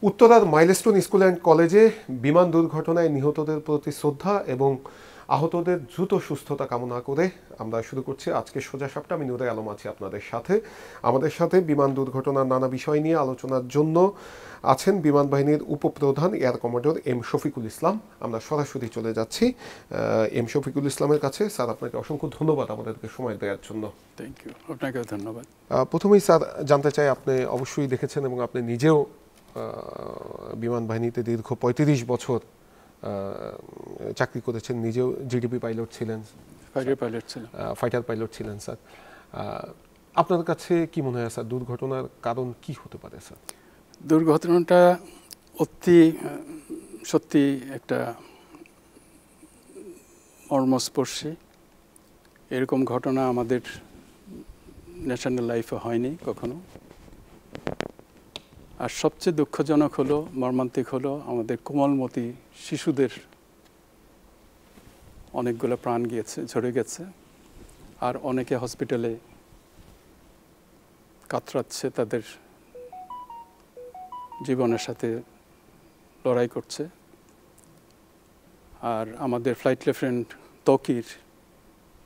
উত্তরার milestone school and কলেজে বিমান দুর্ঘটনায় নিহতদের প্রতি শ্রদ্ধা এবং আহতদের দ্রুত সুস্থতা কামনা করে আমরা শুরু করছি আজকে সোজা সাপটা। আমি নুরে আলম আছি আপনাদের সাথে। আমাদের সাথে বিমান দুর্ঘটনার নানা বিষয় নিয়ে আলোচনার জন্য আছেন বিমান বাহিনীর উপপ্রধান air commodore M Shafiqul Islam. আমরা সরাসরি চলে যাচ্ছি এম শফিকুল ইসলামের কাছে। স্যার, আপনাকে অসংখ্য ধন্যবাদ আমাদেরকে সময় দেওয়ার জন্য। থ্যাংক ইউ, আপনাকেও ধন্যবাদ। প্রথমেই স্যার জানতে চাই, আপনি অবশ্যই দেখেছেন এবং আপনি নিজেও বিমান বাহিনীতে দীর্ঘ ৩৫ বছর চাকরি করেছেন, নিজেও জিডিপি পাইলট ছিলেন, ফাইটার পাইলট ছিলেন। স্যার, আপনার কাছে কি মনে হয় স্যার, দুর্ঘটনার কারণ কি হতে পারে? স্যার, দুর্ঘটনাটা সত্যি একটা মর্মস্পর্শী। এরকম ঘটনা আমাদের ন্যাশনাল লাইফে হয়নি কখনো। আর সবচেয়ে দুঃখজনক হলো, মর্মান্তিক হলো, আমাদের কোমলমতি শিশুদের অনেকগুলো প্রাণ গিয়েছে, ঝরে গেছে। আর অনেকে হসপিটালে কাতরাচ্ছে, তাদের জীবনের সাথে লড়াই করছে। আর আমাদের ফ্লাইট লেফটেন্যান্ট তকির,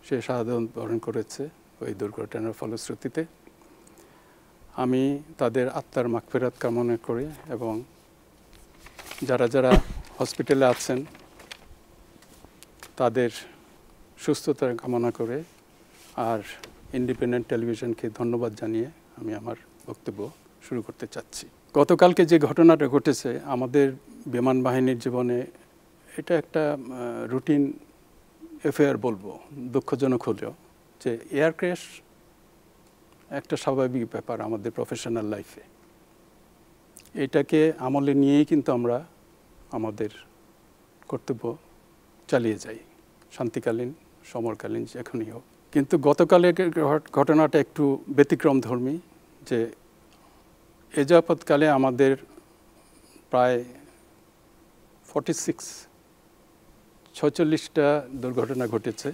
সে শাহাদাত বরণ করেছে ওই দুর্ঘটনার ফলশ্রুতিতে। আমি তাদের আত্মার মাগফিরাত কামনা করি এবং যারা যারা হসপিটালে আছেন তাদের সুস্থতা কামনা করে আর ইন্ডিপেন্ডেন্ট টেলিভিশনকে ধন্যবাদ জানিয়ে আমি আমার বক্তব্য শুরু করতে চাচ্ছি। গতকালকে যে ঘটনাটা ঘটেছে আমাদের বিমান বাহিনীর জীবনে, এটা একটা রুটিন অ্যাফেয়ার বলবো, দুঃখজনক হলেও, যে এয়ার ক্র্যাশ একটা স্বাভাবিক ব্যাপার আমাদের প্রফেশনাল লাইফে। এটাকে আমলে নিয়েই কিন্তু আমরা আমাদের কর্তব্য চালিয়ে যাই, শান্তিকালীন, সমরকালীন, যখনই হোক। কিন্তু গতকালের ঘটনাটা একটু ব্যতিক্রমধর্মী, যে এ যাবৎকালে আমাদের প্রায় 46টা দুর্ঘটনা ঘটেছে।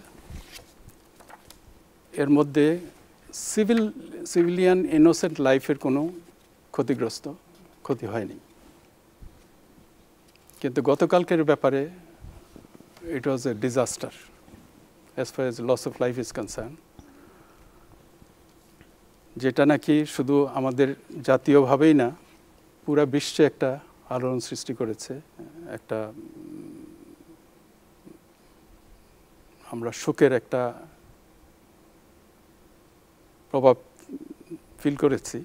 এর মধ্যে সিভিলিয়ান ইনোসেন্ট লাইফের কোনো ক্ষতি হয়নি। কিন্তু গতকালকের ব্যাপারে it was a disaster as far as loss of life is concern, যেটা নাকি শুধু আমাদের জাতীয়ভাবেই না, পুরা বিশ্বে একটা আলোড়ন সৃষ্টি করেছে। একটা আমরা শোকের একটা প্রভাব ফিল করেছি,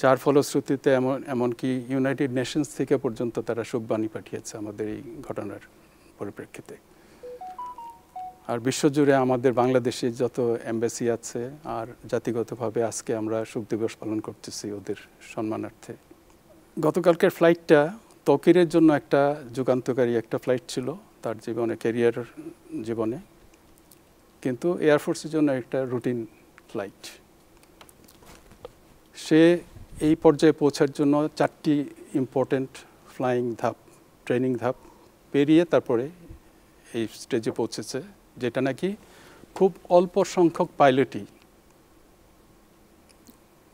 যার ফলশ্রুতিতে এমনকি ইউনাইটেড নেশনস থেকে পর্যন্ত তারা শোকবাণী পাঠিয়েছে আমাদের এই ঘটনার পরিপ্রেক্ষিতে। আর বিশ্বজুড়ে আমাদের বাংলাদেশে যত এম্বাসি আছে আর জাতিগতভাবে আজকে আমরা শোক দিবস পালন করতেছি ওদের সম্মানার্থে। গতকালকের ফ্লাইটটা তকিরের জন্য একটা যুগান্তকারী একটা ফ্লাইট ছিল তার জীবনে, ক্যারিয়ার জীবনে, কিন্তু এয়ারফোর্সের জন্য একটা রুটিন ফ্লাইট। সে এই পর্যায়ে পৌঁছার জন্য 4টি ইম্পর্টেন্ট ফ্লাইং ধাপ, ট্রেনিং ধাপ পেরিয়ে তারপরে এই স্টেজে পৌঁছেছে, যেটা নাকি খুব অল্প সংখ্যক পাইলটই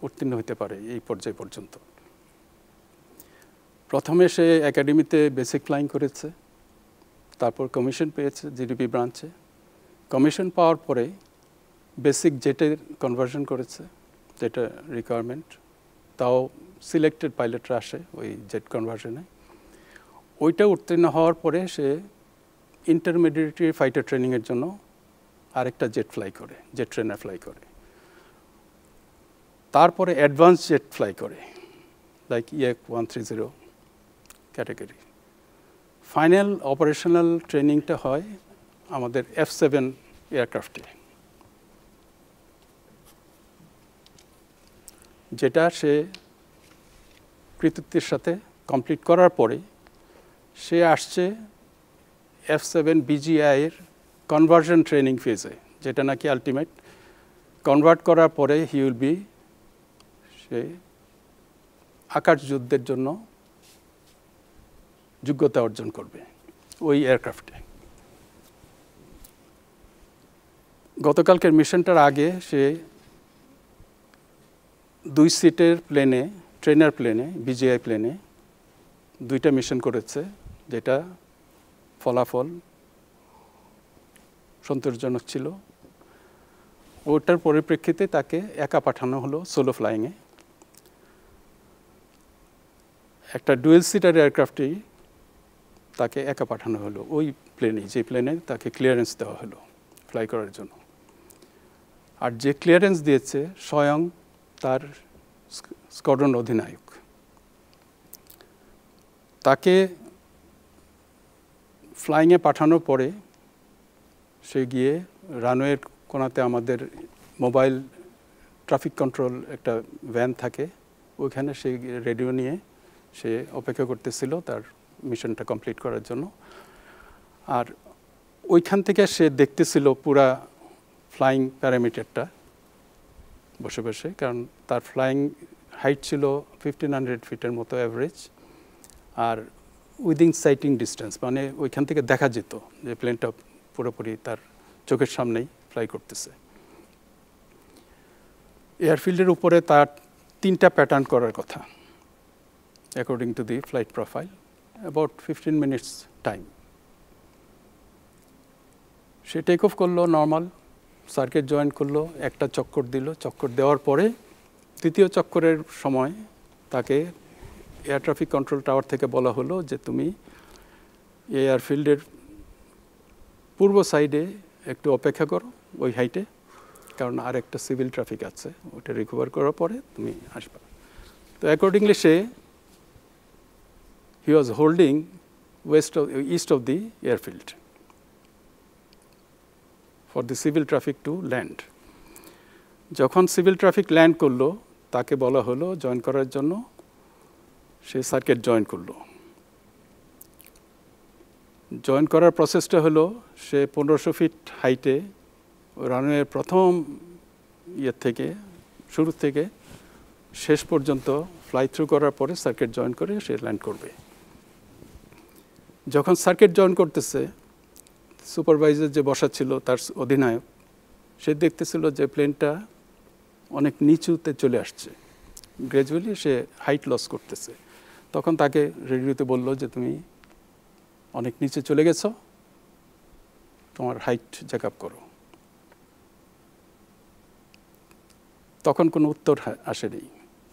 উত্তীর্ণ হতে পারে এই পর্যায় পর্যন্ত। প্রথমে সে একাডেমিতে বেসিক ফ্লাইং করেছে, তারপর কমিশন পেয়েছে জিডিপি ব্রাঞ্চে। কমিশন পাওয়ার পরে বেসিক জেটের কনভার্সন করেছে, যেটা রিকোয়ারমেন্ট, তাও সিলেক্টেড পাইলটরা আসে ওই জেট কনভার্সনে। ওইটা উত্তীর্ণ হওয়ার পরে সে ইন্টারমিডিয়েট ফাইটার ট্রেনিংয়ের জন্য আরেকটা জেট ট্রেনার ফ্লাই করে। তারপরে অ্যাডভান্স জেট ফ্লাই করে, লাইক ইয়েক 130 ক্যাটাগরি। ফাইনাল অপারেশনাল ট্রেনিংটা হয় আমাদের F7 এয়ারক্রাফটে, যেটা সে কৃতিত্বের সাথে কমপ্লিট করার পরে সে আসছে F7 BGI-এর কনভার্সন ট্রেনিং ফেজে, যেটা নাকি আলটিমেট কনভার্ট করার পরে সে আকাশ যুদ্ধের জন্য যোগ্যতা অর্জন করবে ওই এয়ারক্রাফটে। গতকালকের মিশনটার আগে সে 2 সিটের প্লেনে, ট্রেনার প্লেনে, বিজিআই প্লেনে 2টা মিশন করেছে, যেটা ফলাফল সন্তোষজনক ছিল। ওটার পরিপ্রেক্ষিতে তাকে একা পাঠানো হলো সোলো ফ্লাইংয়ে। একটা ডুয়েল সিটার এয়ারক্রাফটেই তাকে একা পাঠানো হলো, ওই প্লেনেই, যে প্লেনে তাকে ক্লিয়ারেন্স দেওয়া হলো ফ্লাই করার জন্য। আর যে ক্লিয়ারেন্স দিয়েছে স্বয়ং তার স্কোয়াড্রন অধিনায়ক। তাকে ফ্লাইংয়ে পাঠানোর পরে সে গিয়ে রানওয়ের কোণাতে আমাদের মোবাইল ট্রাফিক কন্ট্রোল একটা ভ্যান থাকে, ওইখানে সে রেডিও নিয়ে সে অপেক্ষা করতেছিল তার মিশনটা কমপ্লিট করার জন্য। আর ওইখান থেকে সে দেখতেছিল পুরা ফ্লাইং প্যারামিটারটা বসে বসে, কারণ তার ফ্লাইং হাইট ছিল 1500 ফিটের মতো অ্যাভারেজ, আর উইদিন সাইটিং ডিস্টেন্স, মানে ওইখান থেকে দেখা যেত যে প্লেনটা পুরোপুরি তার চোখের সামনেই ফ্লাই করতেছে। এয়ারফিল্ডের উপরে তার 3টা প্যাটার্ন করার কথা according to the flight profile, about 15 minutes time. সে টেক অফ করলো, নর্মাল সার্কিট জয়েন করলো, একটা চক্কর দিল। চক্কর দেওয়ার পরে 3য় চক্করের সময় তাকে এয়ার ট্রাফিক কন্ট্রোল টাওয়ার থেকে বলা হলো যে তুমি এয়ারফিল্ডের পূর্ব সাইডে একটু অপেক্ষা করো ওই হাইটে, কারণ আর একটা সিভিল ট্রাফিক আছে, ওটা রিকভার করার পরে তুমি আসবা। তো accordingly say he was holding east of the airfield for the civil traffic two land. যখন সিভিল ট্রাফিক ল্যান্ড করলো তাকে বলা হলো জয়েন করার জন্য, সে সার্কিট জয়েন করলো। জয়েন করার প্রসেসটা হলো সে 1500 ফিট হাইটে রানওয়ের প্রথম থেকে শুরু থেকে শেষ পর্যন্ত ফ্লাই থ্রু করার পরে সার্কিট জয়েন করে সে ল্যান্ড করবে। যখন সার্কিট জয়েন করতেছে, সুপারভাইজার যে বসা ছিল তার অধিনায়ক, সে দেখতেছিল যে প্লেনটা অনেক নিচুতে চলে আসছে, গ্র্যাজুয়ালি সে হাইট লস করতেছে। তখন তাকে রেডিওতে বলল যে তুমি অনেক নিচে চলে গেছো, তোমার হাইট জ্যাক আপ করো। তখন কোনো উত্তর আসেনি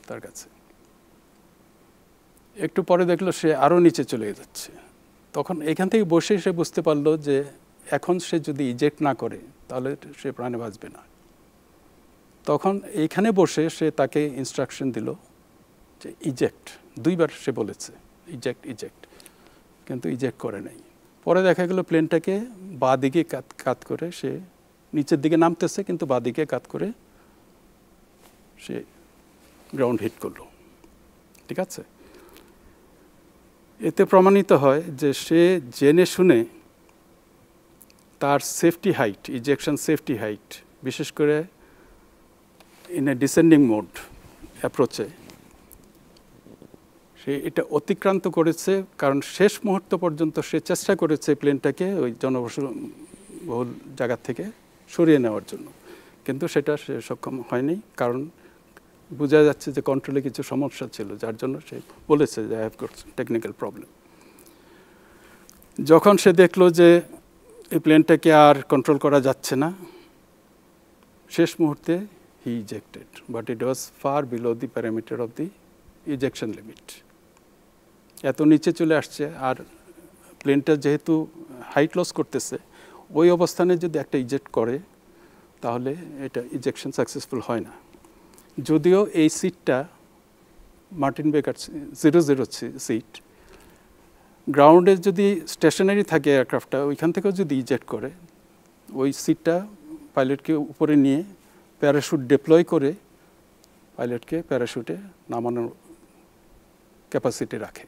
তার কাছে। একটু পরে দেখলো সে আরও নিচে চলে যাচ্ছে। তখন এখান থেকে বসে সে বুঝতে পারলো যে এখন সে যদি ইজেক্ট না করে তাহলে সে প্রাণে বাঁচবে না। তখন এইখানে বসে সে তাকে ইনস্ট্রাকশন দিল যে ইজেক্ট, 2বার সে বলেছে ইজেক্ট ইজেক্ট, কিন্তু ইজেক্ট করে নাই। পরে দেখা গেল প্লেনটাকে বাঁ দিকে কাত করে সে নিচের দিকে নামতেছে, কিন্তু বাঁ দিকে কাত করে সে গ্রাউন্ড হিট করলো। ঠিক আছে, এতে প্রমাণিত হয় যে সে জেনে শুনে তার safety height, ejection safety height, বিশেষ করে ইন এ ডিসেন্ডিং মোড অ্যাপ্রোচে সে এটা অতিক্রান্ত করেছে, কারণ শেষ মুহূর্ত পর্যন্ত সে চেষ্টা করেছে প্লেনটাকে ওই জনবহুল জায়গা থেকে সরিয়ে নেওয়ার জন্য, কিন্তু সেটা সে সক্ষম হয়নি, কারণ বোঝা যাচ্ছে যে কন্ট্রোলে কিছু সমস্যা ছিল, যার জন্য সে বলেছে যে I have got technical problem. যখন সে দেখলো যে এই প্লেনটাকে আর কন্ট্রোল করা যাচ্ছে না, শেষ মুহূর্তে he ejected, but it was far below the parameter of the ejection limit. এত নিচে চলে আসছে, আর প্লেনটা যেহেতু হাইট লস করতেছে, ওই অবস্থানে যদি একটা ইজেক্ট করে তাহলে এটা ইজেকশন সাকসেসফুল হয় না। যদিও এই সিটটা মার্টিন বেকার 00 সিট, গ্রাউন্ডে যদি স্টেশনারি থাকে এয়ারক্রাফটটা, ওইখান থেকেও যদি ইজেক্ট করে, ওই সিটটা পাইলটকে উপরে নিয়ে প্যারাশুট ডিপ্লয় করে পাইলটকে প্যারাশুটে নামানোর ক্যাপাসিটি রাখে।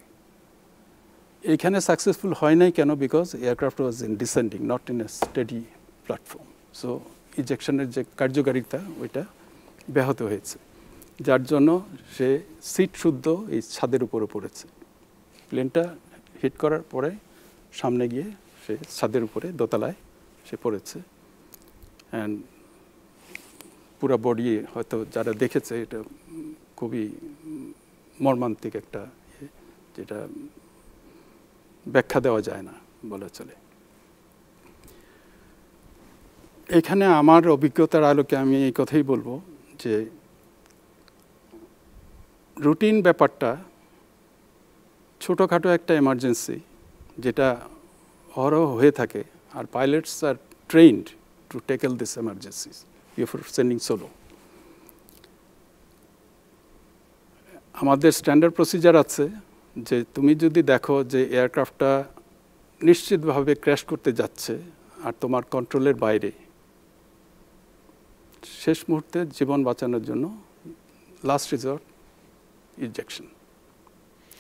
এইখানে সাকসেসফুল হয় নাই কেন? Because aircraft was in descending, not in a steady platform. So ইজেকশনের যে কার্যকারিতা ওইটা ব্যাহত হয়েছে, যার জন্য সে সিট শুদ্ধ এই ছাদের উপরে পড়েছে। প্লেনটা হিট করার পরে সামনে গিয়ে সে ছাদের উপরে দোতলায় সে পড়েছে। অ্যান্ড পুরো বডি, হয়তো যারা দেখেছে, এটা খুবই মর্মান্তিক একটা যেটা ব্যাখ্যা দেওয়া যায় না বলে চলে। এখানে আমার অভিজ্ঞতার আলোকে আমি এই কথাই বলবো যে রুটিন ব্যাপারটা ছোটোখাটো একটা এমার্জেন্সি যেটা অহরহ হয়ে থাকে, আর pilots are trained to tackle this emergencies before sending solo. আমাদের স্ট্যান্ডার্ড প্রসিজার আছে যে তুমি যদি দেখো যে এয়ারক্রাফটটা নিশ্চিতভাবে ক্র্যাশ করতে যাচ্ছে আর তোমার কন্ট্রোলের বাইরে, শেষ মুহূর্তে জীবন বাঁচানোর জন্য last resort ejection,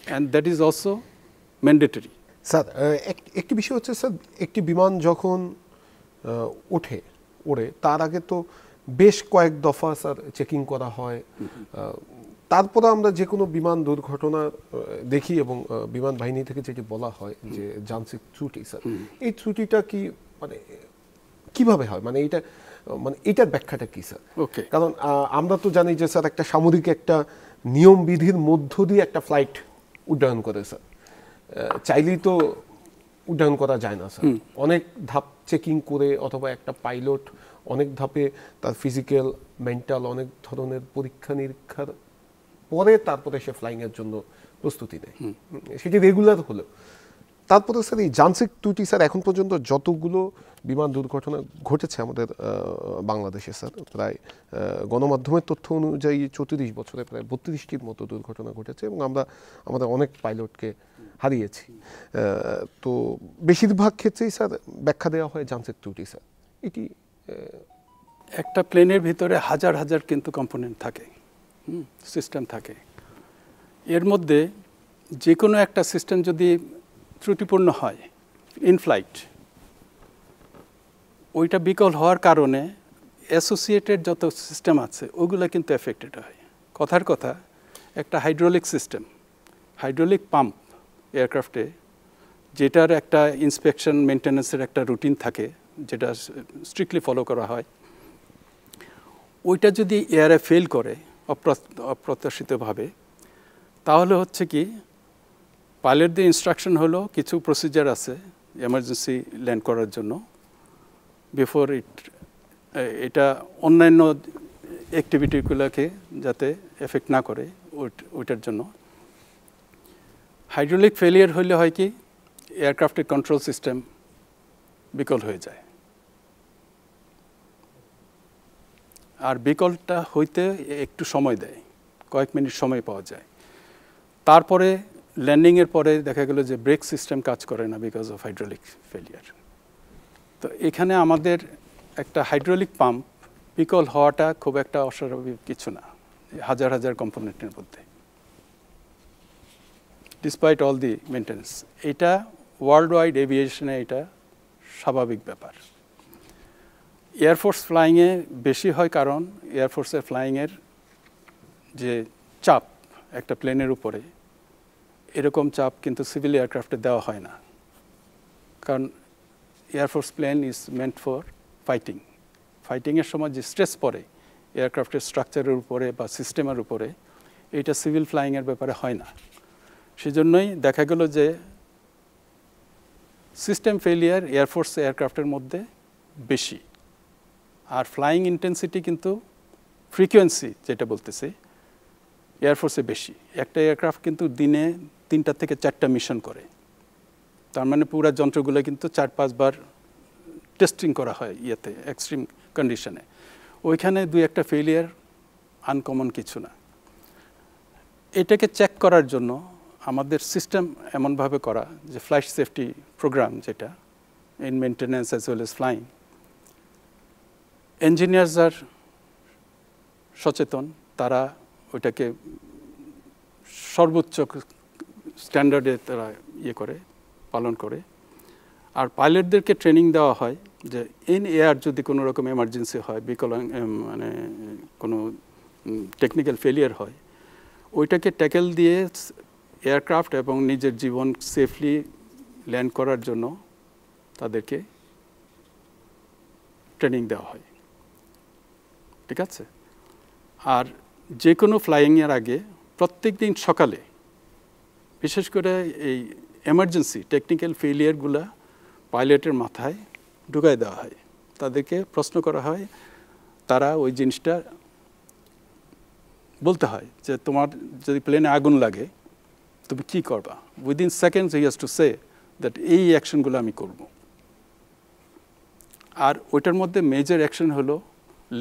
and that is also mandatory. Sir একটি বিষয় হচ্ছে স্যার, একটি বিমান যখন ওড়ে তার আগে তো বেশ কয়েক দফা স্যার চেকিং করা হয়, তারপরে আমরা যে কোনো বিমান দুর্ঘটনা দেখি এবং বিমান বাহিনী থেকে যেটি বলা হয় যে যান্ত্রিক ত্রুটি, স্যার এই ত্রুটিটা কি মানে কিভাবে হয়, মানে এটা মানে এটার ব্যাখ্যাটা কি স্যার? ওকে, কারণ আমরা তো জানি যে স্যার একটা সামরিক একটা নিয়ম বিধির মধ্য দিয়ে একটা ফ্লাইট উড্ডয়ন করে স্যার, চাইলেই তো উড্ডয়ন করা যায় না স্যার, অনেক ধাপ চেকিং করে, অথবা একটা পাইলট অনেক ধাপে তার ফিজিক্যাল মেন্টাল অনেক ধরনের পরীক্ষা নিরীক্ষার পরে তারপরে সে ফ্লাইংয়ের জন্য প্রস্তুতি নেয়, সেটি রেগুলার হলো। তারপরে স্যার এই যান্ত্রিক ত্রুটি স্যার এখন পর্যন্ত যতগুলো বিমান দুর্ঘটনা ঘটেছে আমাদের বাংলাদেশে স্যার, প্রায় গণমাধ্যমের তথ্য অনুযায়ী 34 বছরে প্রায় 32টির মতো দুর্ঘটনা ঘটেছে এবং আমরা আমাদের অনেক পাইলটকে হারিয়েছি। তো বেশিরভাগ ক্ষেত্রেই স্যার ব্যাখ্যা দেওয়া হয় যান্ত্রিক ত্রুটি স্যার। এটি একটা প্লেনের ভিতরে হাজার হাজার কিন্তু কম্পোনেন্ট থাকে, সিস্টেম থাকে, এর মধ্যে যে কোনো একটা সিস্টেম যদি ত্রুটিপূর্ণ হয় ইন ফ্লাইট, ওইটা বিকল হওয়ার কারণে অ্যাসোসিয়েটেড যত সিস্টেম আছে ওগুলো কিন্তু এফেক্টেড হয়। কথার কথা, একটা হাইড্রোলিক সিস্টেম, হাইড্রোলিক পাম্প এয়ারক্রাফটে, যেটার একটা ইন্সপেকশন মেনটেন্যান্সের একটা রুটিন থাকে যেটা স্ট্রিক্টলি ফলো করা হয়, ওইটা যদি এয়ারে ফেল করে অপ্রত্যাশিতভাবে, তাহলে হচ্ছে কি পাইলটদের ইনস্ট্রাকশন হলো কিছু প্রসিজার আছে এমার্জেন্সি ল্যান্ড করার জন্য, বিফোর এটা অন্যান্য অ্যাক্টিভিটিগুলোকে যাতে এফেক্ট না করে ওইটার জন্য। হাইড্রোলিক ফেলিয়ার হলে হয় কি এয়ারক্রাফটের কন্ট্রোল সিস্টেম বিকল হয়ে যায়, আর বিকলটা হইতে একটু সময় দেয়, কয়েক মিনিট সময় পাওয়া যায়। তারপরে ল্যান্ডিংয়ের পরে দেখা গেল যে ব্রেক সিস্টেম কাজ করে না বিকজ অফ হাইড্রোলিক ফেলিয়ার। তো এখানে আমাদের একটা হাইড্রোলিক পাম্প বিকল হওয়াটা খুব একটা অস্বাভাবিক কিছু না হাজার হাজার কম্পোনেন্টের মধ্যে, ডিসপাইট অল দি মেনটেন্যান্স। এটা ওয়ার্ল্ড ওয়াইড এভিয়েশনে এটা স্বাভাবিক ব্যাপার। এয়ারফোর্স ফ্লাইংয়ে বেশি হয় কারণ এয়ারফোর্সের ফ্লাইংয়ের যে চাপ একটা প্লেনের উপরে, এরকম চাপ কিন্তু সিভিল এয়ারক্রাফটে দেওয়া হয় না, কারণ air force plane is meant for fighting. ফাইটিংয়ের সময় যে স্ট্রেস পড়ে এয়ারক্রাফটের স্ট্রাকচারের উপরে বা সিস্টেমের উপরে, এইটা সিভিল ফ্লাইংয়ের ব্যাপারে হয় না। সেজন্যই দেখা গেল যে সিস্টেম ফেলিয়ার এয়ারফোর্স এয়ারক্রাফটের মধ্যে বেশি, আর ফ্লাইং ইন্টেন্সিটি কিন্তু ফ্রিকোয়েন্সি যেটা বলতেছি এয়ারফোর্সে বেশি। একটা এয়ারক্রাফট কিন্তু দিনে 3টা থেকে 4টা মিশন করে, তার মানে পুরো যন্ত্রগুলো কিন্তু 4-5 বার টেস্টিং করা হয় ইয়েতে এক্সট্রিম কন্ডিশনে। ওইখানে 2-1টা ফেলিয়ার আনকমন কিছু না। এটাকে চেক করার জন্য আমাদের সিস্টেম এমনভাবে করা যে ফ্লাইট সেফটি প্রোগ্রাম, যেটা in maintenance as well as flying, engineers আর সচেতন, তারা ওইটাকে সর্বোচ্চ স্ট্যান্ডার্ডে তারা পালন করে। আর পাইলটদেরকে ট্রেনিং দেওয়া হয় যে ইন এয়ার যদি কোনো রকম এমার্জেন্সি হয়, মানে কোনো টেকনিক্যাল ফেলিয়ার হয়, ওইটাকে ট্যাকেল দিয়ে এয়ারক্রাফট এবং নিজের জীবন সেফলি ল্যান্ড করার জন্য তাদেরকে ট্রেনিং দেওয়া হয়। ঠিক আছে? আর যে কোনো ফ্লাইংয়ের আগে প্রত্যেক দিন সকালে, বিশেষ করে এই এমার্জেন্সি টেকনিক্যাল ফেলিয়ারগুলা পাইলটের মাথায় ঢুকাই দেওয়া হয়, তাদেরকে প্রশ্ন করা হয়, তারা ওই জিনিসটা বলতে হয় যে তোমার যদি প্লেনে আগুন লাগে তুমি কী করবা। Within seconds he has to say that এই অ্যাকশনগুলো আমি করব। আর ওইটার মধ্যে মেজর অ্যাকশন হলো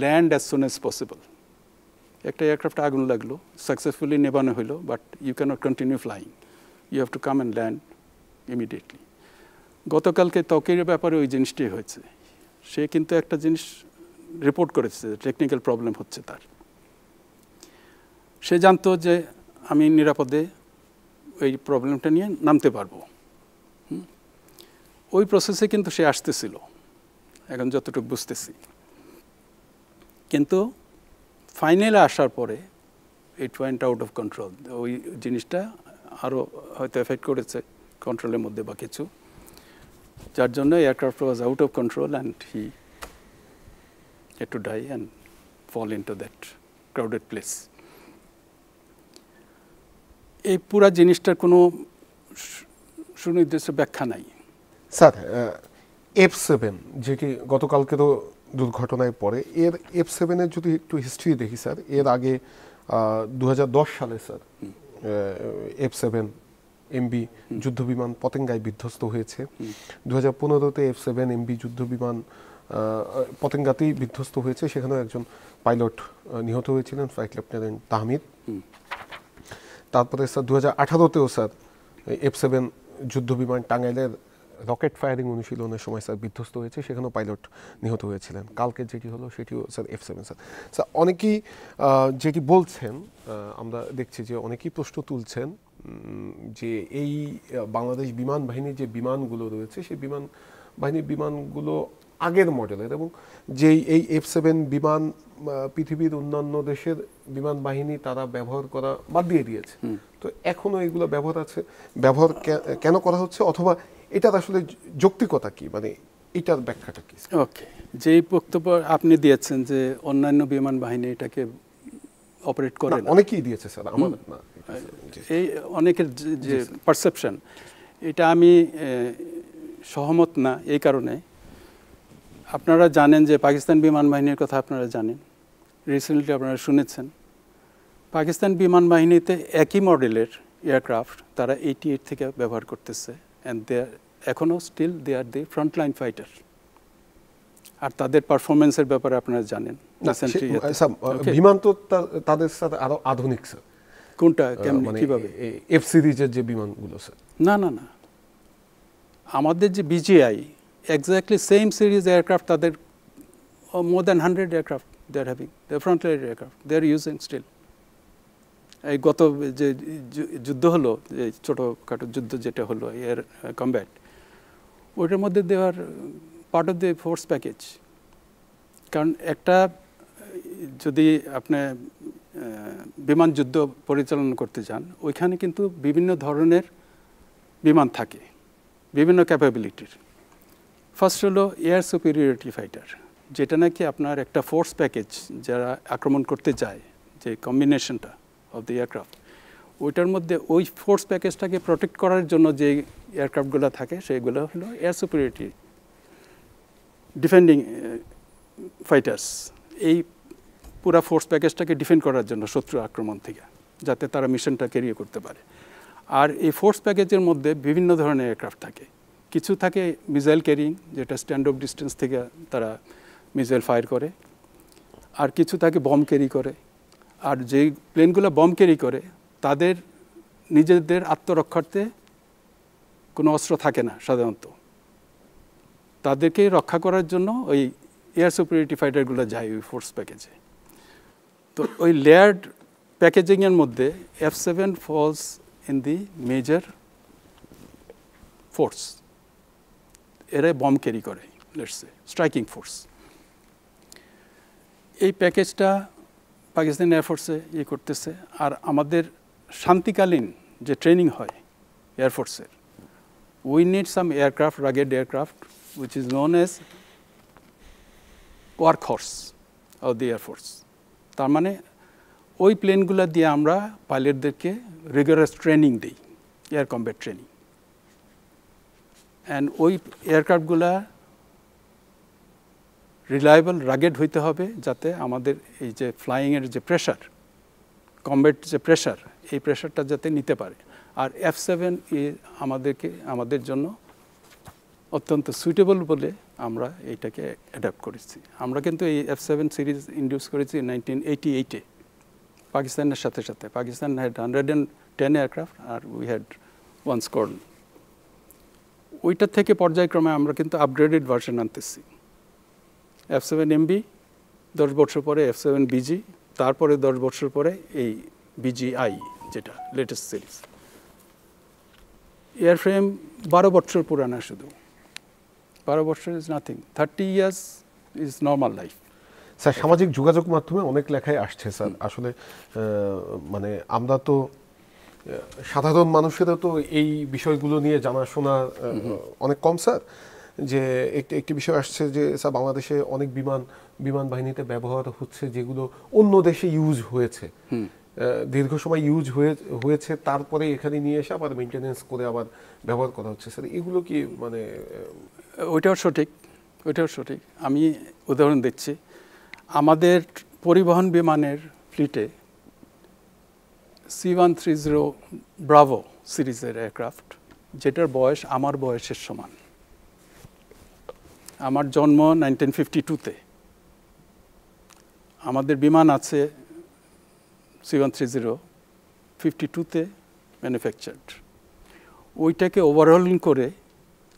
land as soon as possible. একটা এয়ারক্রাফট আগুন লাগলো, সাকসেসফুলি নেবানো হলো, but you can't continue flying, you have to come and land immediately. গতকালকে ত্বকের ব্যাপারে ওই জিনিসটি হয়েছে। সে কিন্তু একটা জিনিস রিপোর্ট করেছে, টেকনিক্যাল প্রবলেম হচ্ছে তার। সে জানতো যে আমি নিরাপদে ওই প্রবলেমটা নিয়ে নামতে পারবো। ওই প্রসেসে কিন্তু সে আসতেছিল, এখন যতটুকু বুঝতেছি। কিন্তু ফাইনালে আসার পরে it went out of control. ওই জিনিসটা আরও হয়তো এফেক্ট করেছে কন্ট্রোলের মধ্যে বা কিছু, যার জন্য aircraft was out of control and he had to die and fall into that crowded place. এই পুরা জিনিসটার কোনো সুনির্দিষ্ট ব্যাখ্যা নাই। স্যার, F7 যেটি গতকালকেরও দুর্ঘটনায় পড়ে, এর F7-এর যদি একটু হিস্ট্রি দেখি স্যার, এর আগে 2010 সালে স্যার F7 MB যুদ্ধবিমান পতেঙ্গায় বিধ্বস্ত হয়েছে। 2015-তে F7 MB যুদ্ধবিমান পতেঙ্গাতেই বিধ্বস্ত হয়েছে, সেখানেও একজন পাইলট নিহত হয়েছিলেন, ফ্লাইট লেফটেন্যান্ট তাহমিদ। তারপরে স্যার 2018-তেও স্যার F7 যুদ্ধবিমান টাঙ্গাইলের রকেট ফায়ারিং অনুশীলনের সময় স্যার বিধ্বস্ত হয়েছে, সেখানেও পাইলট নিহত হয়েছিলেন। কালকে যেটি হলো সেটিও স্যার F7 স্যার। স্যার অনেকেই যেটি বলছেন, আমরা দেখছি যে অনেকেই প্রশ্ন তুলছেন যে এই বাংলাদেশ বিমান বাহিনীর যে বিমানগুলো রয়েছে সেই বিমান বাহিনীর বিমানগুলো আগের মডেলের, এবং যেই এই F7 বিমান পৃথিবীর অন্যান্য দেশের বিমান বাহিনী তারা ব্যবহার করা বাদ দিয়ে দিয়েছে। তো এখনো এগুলো ব্যবহার কেন করা হচ্ছে, অথবা এটার আসলে যৌক্তিকতা কি, মানে এটার ব্যাখ্যাটা কি? ওকে, যেই বক্তব্য আপনি দিয়েছেন যে অন্যান্য বিমান বাহিনী এটাকে অপারেট করে না, অনেকেই দিয়েছে স্যার, আমাদের না, এই অনেকের যে পারসেপশন, এটা আমি সহমত না। এই কারণে আপনারা জানেন যে পাকিস্তান বিমান বাহিনীর কথা আপনারা জানেন, রিসেন্টলি আপনারা শুনেছেন পাকিস্তান বিমান বাহিনীতে একই মডেলের এয়ারক্রাফট তারা 88 থেকে ব্যবহার করতেছে, অ্যান্ড দে এখনও still they are the frontline fighter. আর তাদের পারফরমেন্সের ব্যাপারে আপনারা জানেন, বিমান তো তাদের সাথে আরো আধুনিক স্যার। কোনটা, কেমন, কিভাবে? F সিরিজের যে বিমানগুলো স্যার। না না না, আমাদের যে BGI exactly same series aircraft, তাদের more than 100 aircraft they are having, they frontline aircraft they are using still. এই গত যে যুদ্ধ হলো, যে ছোটোখাটো যুদ্ধ যেটা হলো এয়ার কমব্যাট, ওইটার মধ্যে they are part of the force package. কারণ একটা যদি আপনি বিমান যুদ্ধ পরিচালনা করতে চান, ওইখানে কিন্তু বিভিন্ন ধরনের বিমান থাকে, বিভিন্ন ক্যাপাবিলিটির। ফার্স্ট হলো এয়ার সুপিরিয়রিটি ফাইটার, যেটা নাকি আপনার একটা ফোর্স প্যাকেজ যারা আক্রমণ করতে যায়, যে কম্বিনেশনটা অফ দ্য এয়ারক্রাফট, ওইটার মধ্যে ওই ফোর্স প্যাকেজটাকে প্রোটেক্ট করার জন্য যে এয়ারক্রাফটগুলো থাকে সেগুলো হলো এয়ার সুপিরিয়রিটি ডিফেন্ডিং ফাইটার্স। এই পুরা ফোর্স প্যাকেজটাকে ডিফেন্ড করার জন্য শত্রু আক্রমণ থেকে, যাতে তারা মিশনটা ক্যারি করতে পারে। আর এই ফোর্স প্যাকেজের মধ্যে বিভিন্ন ধরনের এয়ারক্রাফট থাকে। কিছু থাকে মিসাইল ক্যারিং, যেটা স্ট্যান্ড অফ ডিস্টেন্স থেকে তারা মিসাইল ফায়ার করে। আর কিছু থাকে বম ক্যারি করে। আর যেই প্লেনগুলো বম ক্যারি করে তাদের নিজেদের আত্মরক্ষার্থে কোনো অস্ত্র থাকে না সাধারণত, তাদেরকে রক্ষা করার জন্য ওই এয়ার সুপিরিয়রিটি ফাইটারগুলো যায় ওই ফোর্স প্যাকেজে। তো ওই লেয়ার্ড প্যাকেজিংয়ের মধ্যে F7 falls in the major force. এরা বম ক্যারি করে, লেটস সে স্ট্রাইকিং ফোর্স। এই প্যাকেজটা পাকিস্তান এয়ারফোর্সে করতেছে। আর আমাদের শান্তিকালীন যে ট্রেনিং হয় এয়ারফোর্সের, we need some aircraft, rugged aircraft, which is known as workhorse of the Air Force. তার মানে ওই প্লেনগুলো দিয়ে আমরা পাইলটদেরকে রিগারাস ট্রেনিং দিই, এয়ার কমব্যাট ট্রেনিং। অ্যান্ড ওই এয়ারক্রাফটগুলা রিলায়েবল রাগেড হইতে হবে, যাতে আমাদের এই যে ফ্লাইংয়ের যে প্রেশার, কমব্যাট যে প্রেশার, এই প্রেশারটা যাতে নিতে পারে। আর F7 আমাদের জন্য অত্যন্ত সুইটেবল বলে আমরা এইটাকে অ্যাডাপ্ট করেছি। আমরা কিন্তু এই F7 সিরিজ ইন্ডিউস করেছি 1988-এ পাকিস্তানের সাথে সাথে। পাকিস্তান হ্যাড 110 এয়ারক্রাফট আর উই হ্যাড 1 স্কোয়াড্রন। ওইটা থেকে পর্যায়ক্রমে আমরা কিন্তু আপগ্রেডেড ভার্সন আনতেছি। F7MB 10 বছর পরে F7BG, তারপরে 10 বছর পরে এই BGI, যেটা লেটেস্ট সিরিজ। এয়ারফ্রেম 12 বছর পুরানা, শুধু 12 বছর is nothing, 30 years is normal life. Sir, সামাজিক যোগাযোগ মাধ্যমে অনেক লেখাই আসছে স্যার, আসলে মানে আমরা তো সাধারণ মানুষেরও তো এই বিষয়গুলো নিয়ে জানাশোনা অনেক কম স্যার, যে একটি বিষয় আসছে যে স্যার বাংলাদেশে অনেক বিমান বাহিনীতে ব্যবহার হচ্ছে যেগুলো অন্য দেশে ইউজ হয়েছে, দীর্ঘ সময় ইউজ হয়েছে, তারপরে এখানে নিয়ে এসে আবার মেনটেনেন্স করে আবার ব্যবহার করা হচ্ছে স্যার, এগুলো কি মানে? ওইটাও সঠিক। আমি উদাহরণ দিচ্ছি। আমাদের পরিবহন বিমানের ফ্লিটে C-130 ব্রাভো সিরিজের এয়ারক্রাফট, যেটার বয়স আমার বয়সের সমান। আমার জন্ম 1952-তে। আমাদের বিমান আছে C-130 52-তে ম্যানুফ্যাকচার্ড। ওইটাকে ওভারহলিং করে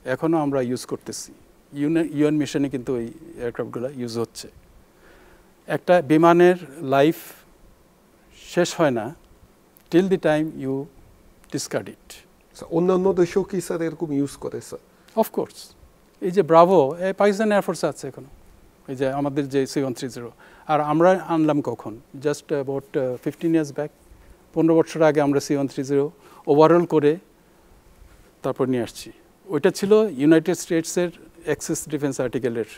এখনও আমরা ইউজ করতেছি। ইউএন মিশনে কিন্তু ওই এয়ারক্রাফটগুলো ইউজ হচ্ছে। একটা বিমানের লাইফ শেষ হয় না till the time you discard it. অন্যান্য দেশেও কি স্যার এরকম ইউজ করে স্যার? অফকোর্স। এই যে ব্রাভো, এই পাকিস্তান এয়ারফোর্সে আছে এখনো, এই যে আমাদের যে C-130। আর আমরা আনলাম কখন? জাস্ট অ্যাবাউট 15 ইয়ার্স ব্যাক, 15 বছর আগে আমরা C-130 ওভারঅল করে তারপর নিয়ে আসছি। ওইটা ছিল ইউনাইটেড স্টেটসের অ্যাক্সেস ডিফেন্স আর্টিকেলের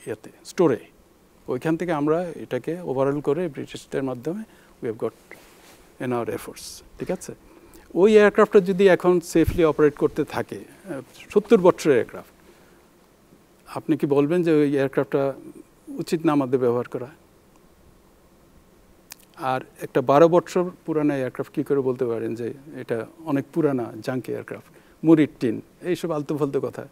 ইয়েতে, স্টোরে। ওইখান থেকে আমরা এটাকে ওভারঅল করে ব্রিটিশদের মাধ্যমে we have got in our air force. ঠিক আছে? ওই এয়ারক্রাফটটা যদি এখন সেফলি অপারেট করতে থাকে, 70 বছরের এয়ারক্রাফট, আপনি কি বলবেন যে ওই এয়ারক্রাফটটা উচিত না আমাদের ব্যবহার করা? আর একটা 12 বছর পুরানা এয়ারক্রাফট কী করে বলতে পারেন যে এটা অনেক পুরানা জাঙ্ক এয়ারক্রাফট, মুড়ির টিন, এইসব আলতু ফালতু কথা,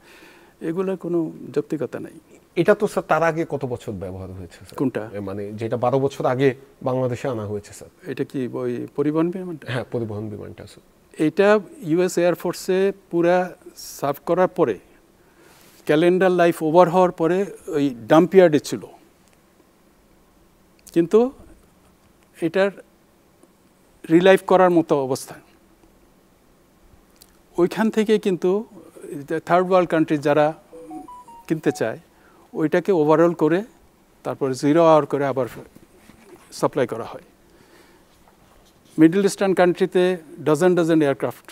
এগুলোর কোনো যৌক্তিকতা নাই। এটা তো স্যার তার আগে কত বছর ব্যবহার হয়েছে স্যার? কোনটা? মানে যেটা 12 বছর আগে বাংলাদেশে আনা হয়েছে স্যার। এটা কি ওই পরিবহন বিমানটা? হ্যাঁ, পরিবহন বিমানটা স্যার। এটা ইউএস এয়ারফোর্সে পুরা সার্ভ করার পরে, ক্যালেন্ডার লাইফ ওভার হওয়ার পরে ওই ডাম্পিয়ার্ডে ছিল। কিন্তু এটার রিলাইভ করার মতো অবস্থা। ওইখান থেকে কিন্তু থার্ড ওয়ার্ল্ড কান্ট্রি যারা কিনতে চায়, ওইটাকে ওভারঅল করে তারপর 0 আওয়ার করে আবার সাপ্লাই করা হয়। মিডল ইস্টার্ন কান্ট্রিতে ডজন এয়ারক্রাফট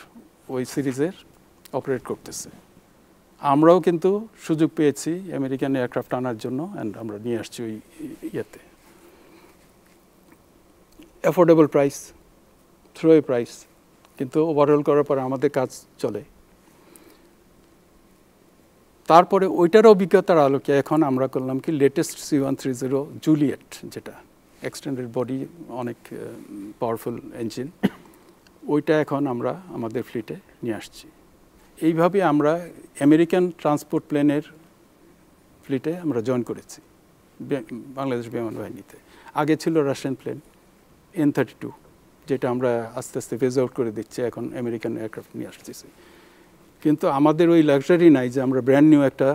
ওই সিরিজের অপারেট করতেছে। আমরাও কিন্তু সুযোগ পেয়েছি আমেরিকান এয়ারক্রাফট আনার জন্য, অ্যান্ড আমরা নিয়ে আসছি ওই ইয়েতে। অ্যাফোর্ডেবল প্রাইস, থ্রোয়ে প্রাইস, কিন্তু ওভারঅল করার পরে আমাদের কাজ চলে। তারপরে ওইটার অভিজ্ঞতার আলোকে এখন আমরা করলাম কি, লেটেস্ট C-130 জুলিয়েট, যেটা এক্সটেন্ডেড বডি, অনেক পাওয়ারফুল ইঞ্জিন, ওইটা এখন আমরা আমাদের ফ্লিটে নিয়ে আসছি। এইভাবে আমরা আমেরিকান ট্রান্সপোর্ট প্লেনের ফ্লিটে আমরা জয়েন করেছি বাংলাদেশ বিমান বাহিনীতে। আগে ছিল রাশিয়ান প্লেন N-32, যেটা আমরা আস্তে আস্তে ফেজ আউট করে দিচ্ছি, এখন আমেরিকান এয়ারক্রাফট নিয়ে আসতেছি। কিন্তু আমাদের ওই লাক্সারি নাই যে আমরা ব্র্যান্ড নিউ একটা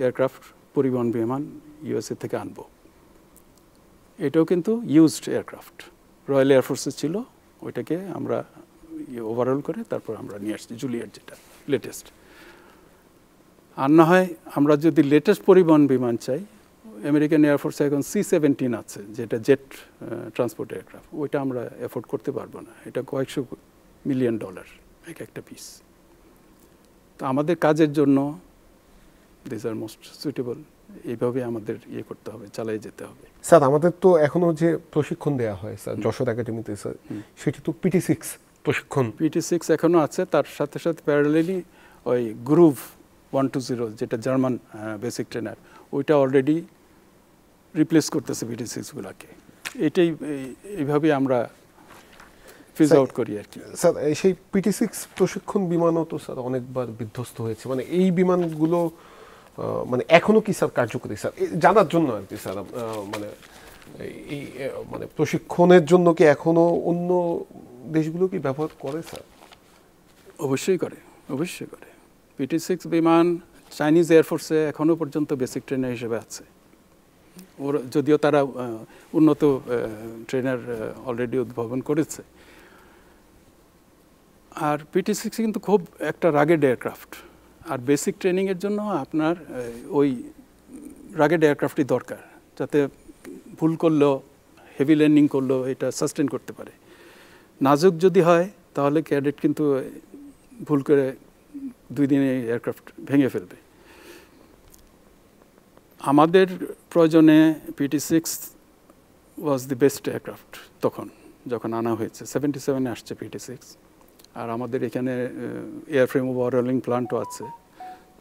এয়ারক্রাফট পরিবহন বিমান ইউএসএ থেকে আনব। এটাও কিন্তু ইউজড এয়ারক্রাফট, রয়্যাল এয়ারফোর্সে ছিল, ওইটাকে আমরা ওভারঅল করে তারপর আমরা নিয়ে আসছি জুলিয়েট, যেটা লেটেস্ট। আর না হয় আমরা যদি লেটেস্ট পরিবহন বিমান চাই, আমেরিকান এয়ারফোর্সে এখন C-17 আছে, যেটা জেট ট্রান্সপোর্ট এয়ারক্রাফট, ওইটা আমরা অ্যাফোর্ড করতে পারবো না। এটা কয়েকশো মিলিয়ন ডলার এক একটা পিস। তো আমাদের কাজের জন্য দিস আর মোস্ট সুইটেবল। এইভাবে আমাদের ইয়ে করতে হবে, চালিয়ে যেতে হবে। স্যার, আমাদের তো এখনো যে প্রশিক্ষণ দেওয়া হয় স্যার যশোর একাডেমিতে স্যার, সেটি তো PT-6 প্রশিক্ষণ। PT-6 এখনও আছে, তার সাথে সাথে প্যারালেলি ওই গ্রুভ 120 যেটা জার্মান বেসিক ট্রেনার, ওইটা অলরেডি রিপ্লেস করতেছে PT6গুলোকে। এটাই এইভাবে আমরা ফেজ আউট করি আর কি। স্যার সেই PT6 প্রশিক্ষণ বিমানও তো স্যার অনেকবার বিধ্বস্ত হয়েছে, মানে এই বিমানগুলো মানে এখনো কি স্যার কার্যকরী স্যার, জানার জন্য আর কি স্যার, মানে এই মানে প্রশিক্ষণের জন্য কি এখনো অন্য দেশগুলো কি ব্যবহার করে স্যার? অবশ্যই করে, অবশ্যই করে। PT6 বিমান চাইনিজ এয়ারফোর্সে এখনো পর্যন্ত বেসিক ট্রেনার হিসেবে আছে। ওর যদিও তারা উন্নত ট্রেনার অলরেডি উদ্ভাবন করেছে। আর PT6 কিন্তু খুব একটা রাগেড এয়ারক্রাফট, আর বেসিক ট্রেনিংয়ের জন্য আপনার ওই রাগেড এয়ারক্রাফটই দরকার, যাতে ভুল করলেও, হেভি ল্যান্ডিং করলেও এটা সাস্টেন করতে পারে। নাজুক যদি হয় তাহলে ক্যাডেট কিন্তু ভুল করে 2 দিনে এয়ারক্রাফট ভেঙে ফেলবে। আমাদের প্রয়োজনে PT6 was the best aircraft তখন, যখন আনা হয়েছে। 77-এ আসছে PT6। আর আমাদের এখানে এয়ারফ্রেম ওভারহলিং প্ল্যান্টও আছে,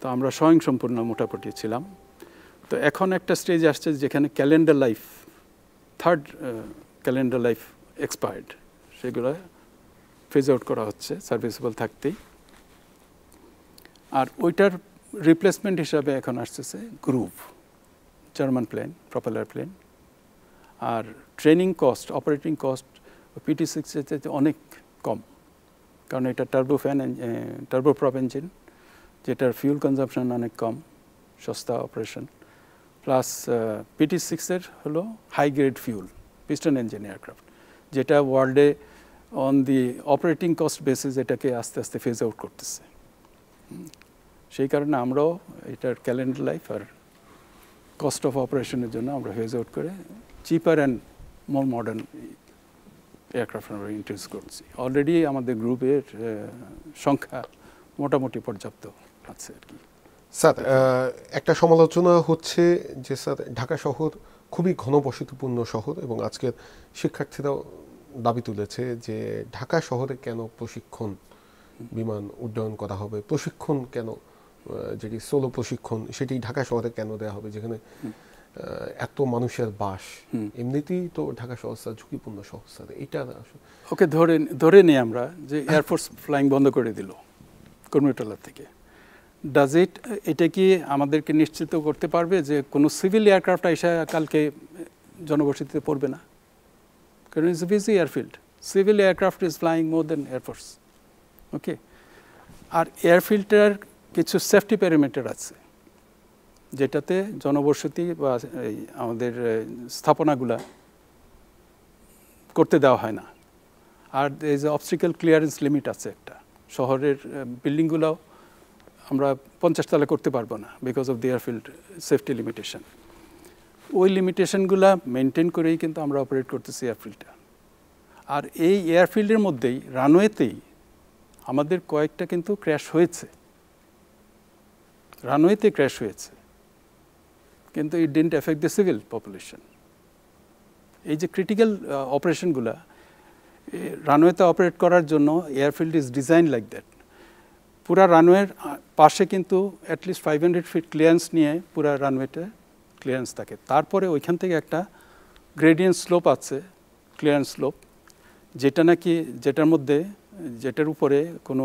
তো আমরা স্বয়ংসম্পূর্ণ মোটামুটি ছিলাম। তো এখন একটা স্টেজ আসছে যেখানে calendar life, 3rd calendar life expired, সেগুলো ফেজ আউট করা হচ্ছে সার্ভিসেবল থাকতেই। আর ওইটার রিপ্লেসমেন্ট হিসাবে এখন আসতেছে Grob, German plane, propeller plane. আর ট্রেনিং কস্ট, অপারেটিং কস্ট PT6-এর চাইতে অনেক কম, কারণ এটা টার্বোপ্রপ ইঞ্জিন, যেটার ফিউল কনজাম্পশন অনেক কম, সস্তা অপারেশন। প্লাস PT6-এর হলো high grade fuel, piston engine aircraft, যেটা ওয়ার্ল্ডে on the operating cost basis এটাকে আস্তে আস্তে ফেজ আউট করতেছে। সেই কারণে আমরাও এটার ক্যালেন্ডার লাইফ আর কস্ট অফ অপারেশনের জন্য আমরা ফেজ আউট করে cheaper and more modern aircraft আমরা ইন্ট্রোডিউস করছি। অলরেডি আমাদের গ্রুপের সংখ্যা মোটামুটি পর্যাপ্ত আছে আর কি। স্যার একটা সমালোচনা হচ্ছে যে স্যার ঢাকা শহর খুবই ঘনবসতিপূর্ণ শহর, এবং আজকের শিক্ষার্থীরাও দাবি তুলেছে যে ঢাকা শহরে কেন প্রশিক্ষণ বিমান উড্ডয়ন করা হবে, প্রশিক্ষণ কেন, যেটি সোলো প্রশিক্ষণ সেটি ঢাকা শহরে কেন দেওয়া হবে, যেখানে এত মানুষের বাস। এমনিতেই তো ঢাকা শহর স্যার ঝুঁকিপূর্ণ শহর স্যার, এটা ওকে ধরে নিই আমরা যে এয়ারফোর্স ফ্লাইং বন্ধ করে দিল কর্মীটলা থেকে। ডাজ এটা কি আমাদেরকে নিশ্চিত করতে পারবে যে কোনো সিভিল এয়ারক্রাফট এসে কালকে জনবসতিতে পড়বে না? কারণ it's busy airfield, civil aircraft is flying more than air force. Okay, আর এয়ারফিল্ডটার কিছু সেফটি প্যারামিটার আছে, যেটাতে জনবসতি বা আমাদের স্থাপনাগুলা করতে দেওয়া হয় না। আর এই যে অবস্ট্রিকেল ক্লিয়ারেন্স লিমিট আছে একটা, শহরের বিল্ডিংগুলোও আমরা 50 তলা করতে পারবো না because of the airfield safety limitation. ওই লিমিটেশনগুলা মেনটেন করেই কিন্তু আমরা অপারেট করতেছি এয়ারফিল্ডটা। আর এই এয়ারফিল্ডের মধ্যেই রানওয়েতেই আমাদের কয়েকটা কিন্তু ক্র্যাশ হয়েছে, রানওয়েতে ক্র্যাশ হয়েছে, কিন্তু ইট didn't effect the civil population. এই যে ক্রিটিক্যাল অপারেশনগুলা রানওয়েতে অপারেট করার জন্য airfield is design like that. পুরা রানওয়ের পাশে কিন্তু অ্যাটলিস্ট 500 ফিট ক্লিয়ারেন্স নিয়ে পুরা রানওয়েতে ক্লিয়ারেন্স থাকে। তারপরে ওইখান থেকে একটা গ্রেডিয়েন্ট স্লোপ আছে, ক্লিয়ারেন্স স্লোপ, যেটার উপরে কোনো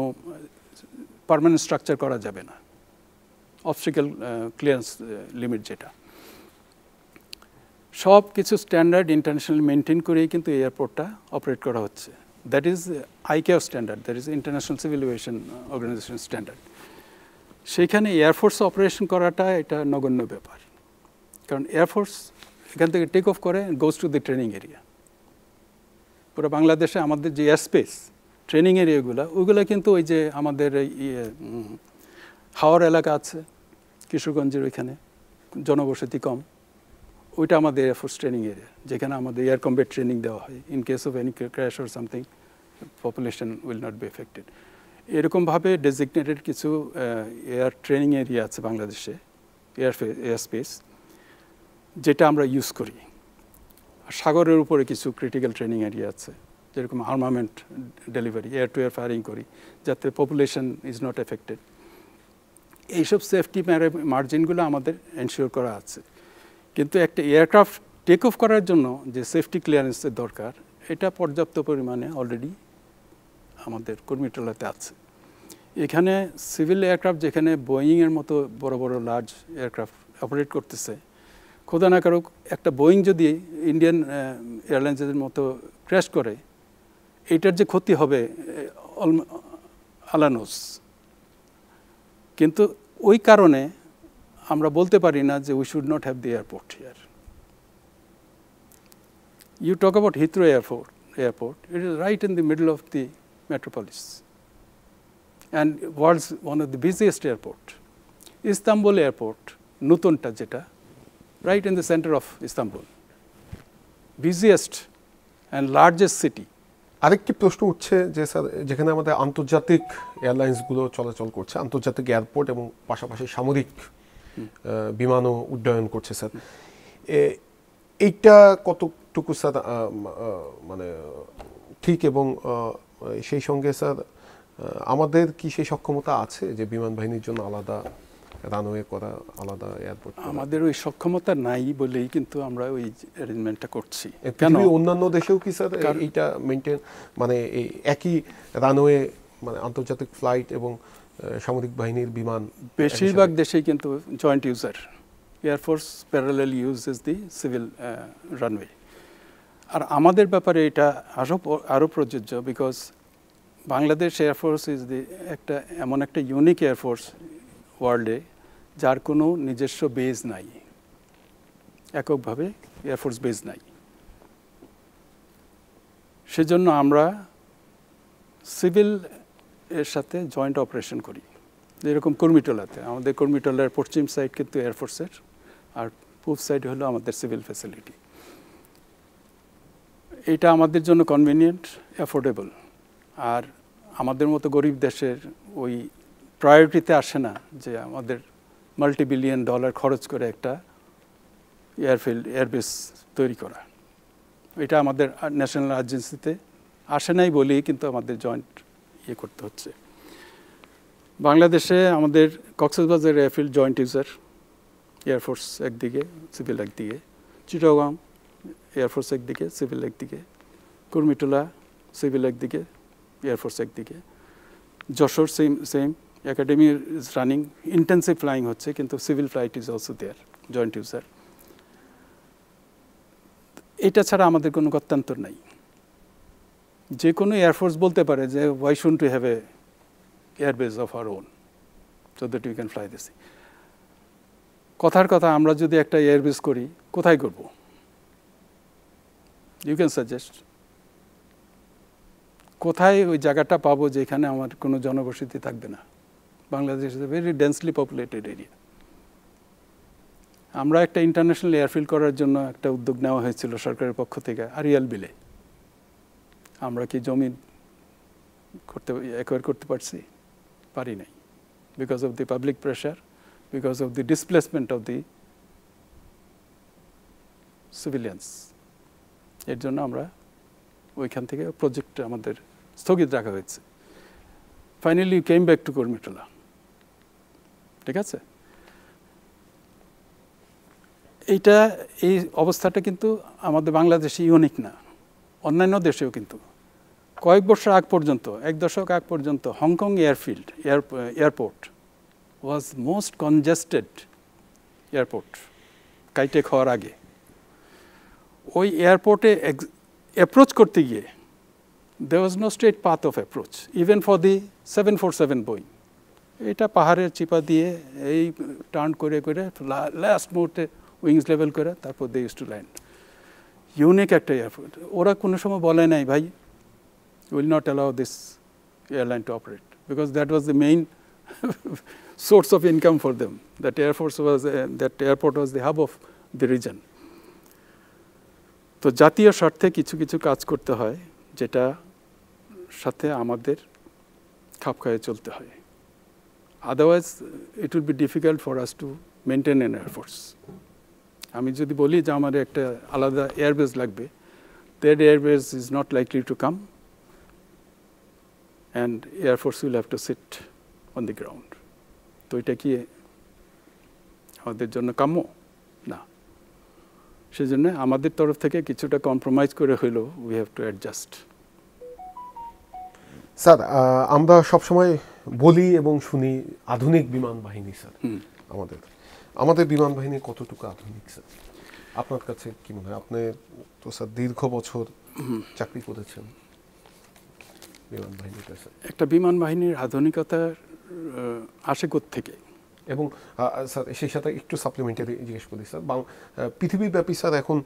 পার্মানেন্ট স্ট্রাকচার করা যাবে না, অবস্ট্রিকেল ক্লিয়ারেন্স লিমিট যেটা। সব কিছু স্ট্যান্ডার্ড ইন্টারন্যাশনাল মেনটেন করেই কিন্তু এয়ারপোর্টটা অপারেট করা হচ্ছে। That is ICAO standard, that is international civil aviation organisation standard. সেইখানে এয়ারফোর্স অপারেশন করাটা এটা নগণ্য ব্যাপার, কারণ এয়ারফোর্স এখান থেকে টেক অফ করে goes to the training area. পুরো বাংলাদেশে আমাদের যে এয়ার স্পেস ট্রেনিং এরিয়াগুলো, ওইগুলো কিন্তু ওই যে আমাদের হাওড় এলাকা আছে কিশোরগঞ্জের, ওইখানে জনবসতি কম, ওইটা আমাদের এয়ারফোর্স ট্রেনিং এরিয়া, যেখানে আমাদের এয়ার কমব্যাট ট্রেনিং দেওয়া হয়। In case of any crash or something, population will not be affected. এরকমভাবে ডেজিগনেটেড কিছু এয়ার ট্রেনিং এরিয়া আছে বাংলাদেশে, এয়ার স্পেস, যেটা আমরা ইউজ করি। আর সাগরের উপরে কিছু ক্রিটিক্যাল ট্রেনিং এরিয়া আছে, যেরকম armament delivery, air two air firing করি, যাতে পপুলেশন ইজ নট এফেক্টেড। এইসব সেফটি মার্জিনগুলো আমাদের এনশিওর করা আছে। কিন্তু একটা এয়ারক্রাফট টেক অফ করার জন্য যে সেফটি ক্লিয়ারেন্সের দরকার, এটা পর্যাপ্ত পরিমাণে অলরেডি আমাদের কুর্মিটোলাতে আছে। এখানে সিভিল এয়ারক্রাফট যেখানে বোয়িংয়ের মতো বড় বড় লার্জ এয়ারক্রাফট অপারেট করতেছে, খোদা না কারুক একটা বোয়িং যদি ইন্ডিয়ান এয়ারলাইন্সের মতো ক্র্যাশ করে, এইটার যে ক্ষতি হবে আলানোস। কিন্তু ওই কারণে আমরা বলতে পারি না যে we should not have the airport here. You talk about Heathrow Airport. It is right in the middle of the metropolis, and world's one of the busiest airport. Istanbul Airport, Nutunta jeta, right in the center of Istanbul, busiest and largest city. আরেকটি প্রশ্ন উঠছে যে sir, যেখানে আমাদের আন্তর্জাতিক এয়ারলাইন্সগুলো চলাচল করছে, আন্তর্জাতিক এয়ারপোর্ট এবং পাশাপাশি সামরিক বিমানও উড্ডয়ন করছে স্যার, এইটা কতটুকু স্যার মানে ঠিক, এবং সেই সঙ্গে স্যার আমাদের কি সেই সক্ষমতা আছে যে বিমান বাহিনীর জন্য আলাদা রানওয়ে করা, আলাদা এয়ারপোর্ট? আমাদের ওই সক্ষমতা নাই বলেই কিন্তু আমরা ওই অ্যারেঞ্জমেন্টটা করছি। কেন অন্যান্য দেশেও কি স্যার এইটা মেনটেন, মানে একই রানওয়ে, মানে আন্তর্জাতিক ফ্লাইট এবং সামরিক বাহিনীর বিমান বেশিরভাগ দেশেই কিন্তু joint user, air force parallel uses the civil runway. আর আমাদের ব্যাপারে এটা আরও প্রযোজ্য, because Bangladesh air force is the এমন একটা ইউনিক এয়ারফোর্স ওয়ার্ল্ডে যার কোনো নিজস্ব বেজ নাই, এককভাবে এয়ারফোর্স বেজ নাই। সেজন্য আমরা সিভিল এর সাথে জয়েন্ট অপারেশন করি। যেরকম কুর্মিটোলাতে, আমাদের কুর্মিটোলার পশ্চিম সাইড কিন্তু এয়ারফোর্সের, আর পূব সাইড হলো আমাদের সিভিল ফ্যাসিলিটি। এটা আমাদের জন্য কনভিনিয়েন্ট, অ্যাফোর্ডেবল। আর আমাদের মতো গরিব দেশের ওই প্রায়োরিটিতে আসে না যে আমাদের মাল্টি-বিলিয়ন ডলার খরচ করে একটা এয়ারবেস তৈরি করা। এটা আমাদের ন্যাশনাল এজেন্সিতে আসে নাই বলেই কিন্তু আমাদের জয়েন্ট করতে হচ্ছে। বাংলাদেশে আমাদের Cox's Bazar airfield joint user, air force একদিকে, সিভিল একদিকে, চিটাগাং এয়ারফোর্স একদিকে, সিভিল একদিকে, কুর্মিটোলা সিভিল একদিকে, এয়ারফোর্স একদিকে, Jessore same academy is running, intensive flying হচ্ছে, কিন্তু civil flight is also there, joint user. এটা ছাড়া আমাদের কোনো গত্যান্তর নাই। যে কোনো এয়ারফোর্স বলতে পারে যে why shouldn't we have a airbase of our own so that we can fly this. কথার কথা, আমরা যদি একটা এয়ারবেস করি, কোথায় করব? You can suggest. কোথায় ওই জায়গাটা পাবো যেখানে আমার কোনো জনবসতি থাকবে না? Bangladesh is a very densely populated area. আমরা একটা ইন্টারন্যাশনাল এয়ারফিল্ড করার জন্য একটা উদ্যোগ নেওয়া হয়েছিল সরকারের পক্ষ থেকে আরিয়াল বিলে। আমরা কি জমি অ্যাকোয়ার করতে পারছি? পারি নাই, because of the public pressure, because of the displacement of the civilians. এর জন্য আমরা ওইখান থেকে প্রজেক্টটা আমাদের স্থগিত রাখা হয়েছে। Finally came back to Kurmitola. ঠিক আছে, এই অবস্থাটা কিন্তু আমাদের বাংলাদেশে ইউনিক না, অন্যান্য দেশেও কিন্তু কয়েক বছর আগ পর্যন্ত, এক দশক আগ পর্যন্ত Hong Kong airport was most congested airport Kai Tak হওয়ার আগে। ওই এয়ারপোর্টে অ্যাপ্রোচ করতে গিয়ে there was no straight path of approach, even for the 747 Boeing. এটা পাহাড়ের চিপা দিয়ে এই টার্ন করে করে লাস্ট মুহূর্তে উইংস লেভেল করে তারপর they use to land. Unique একটা এয়ারপোর্ট। ওরা কোনো সময় বলে নাই ভাই will not allow this airline to operate, because that was the main source of income for them. That airport was the hub of the region. তো জাতীয় স্বার্থে কিছু কিছু কাজ করতে হয়, যেটা সাথে আমাদের খাপ খাইয়ে চলতে হয়। Otherwise it will be difficult for us to maintain an air force. আমি যদি বলি যে আমার একটা আলাদা এয়ারবেস লাগবে, that airbase is not likely to come and air force will have to sit on the ground. তো এটা কি আমাদের জন্য কাম্য না। সেজন্য আমাদের তরফ থেকে কিছুটা কম্প্রোমাইজ করে হইলেও we have to adjust. Sir আমরা সবসময় বলি এবং শুনি আধুনিক বিমান বাহিনী স্যার, আমাদের বিমান বাহিনী কতটুকু আধুনিক স্যার আপনার কাছে কি মনে হয়? আপনি তো স্যার দীর্ঘ বছর চাকরি করেছেন বিমান বাহিনীতে স্যার। একটা বিমান বাহিনীর আধুনিকতার আসে থেকে এবং স্যার সেই সাথে একটু সাপ্লিমেন্টারি জিজ্ঞেস করি স্যার, পৃথিবীব্যাপী স্যার এখন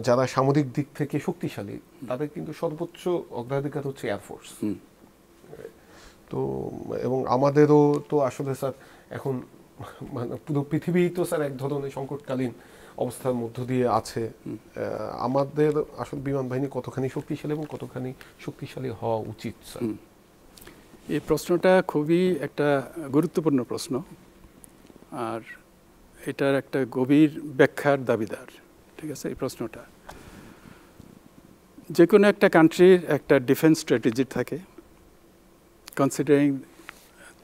যারা সামরিক দিক থেকে শক্তিশালী তাদের কিন্তু সর্বোচ্চ অগ্রাধিকার হচ্ছে এয়ারফোর্স। তো এবং আমাদেরও তো আসলে স্যার এখন মানে পুরো পৃথিবী তো স্যার এক ধরনের সংকটকালীন অবস্থার মধ্য দিয়ে আছে। আমাদের আসলে বিমান বাহিনী কতখানি শক্তিশালী এবং কতখানি শক্তিশালী হওয়া উচিত স্যার? এই প্রশ্নটা খুবই একটা গুরুত্বপূর্ণ প্রশ্ন, আর এটার একটা গভীর ব্যাখ্যার দাবিদার। ঠিক আছে, এই প্রশ্নটা যে কোনো একটা কান্ট্রির একটা ডিফেন্স স্ট্র্যাটেজি থাকে, কনসিডারিং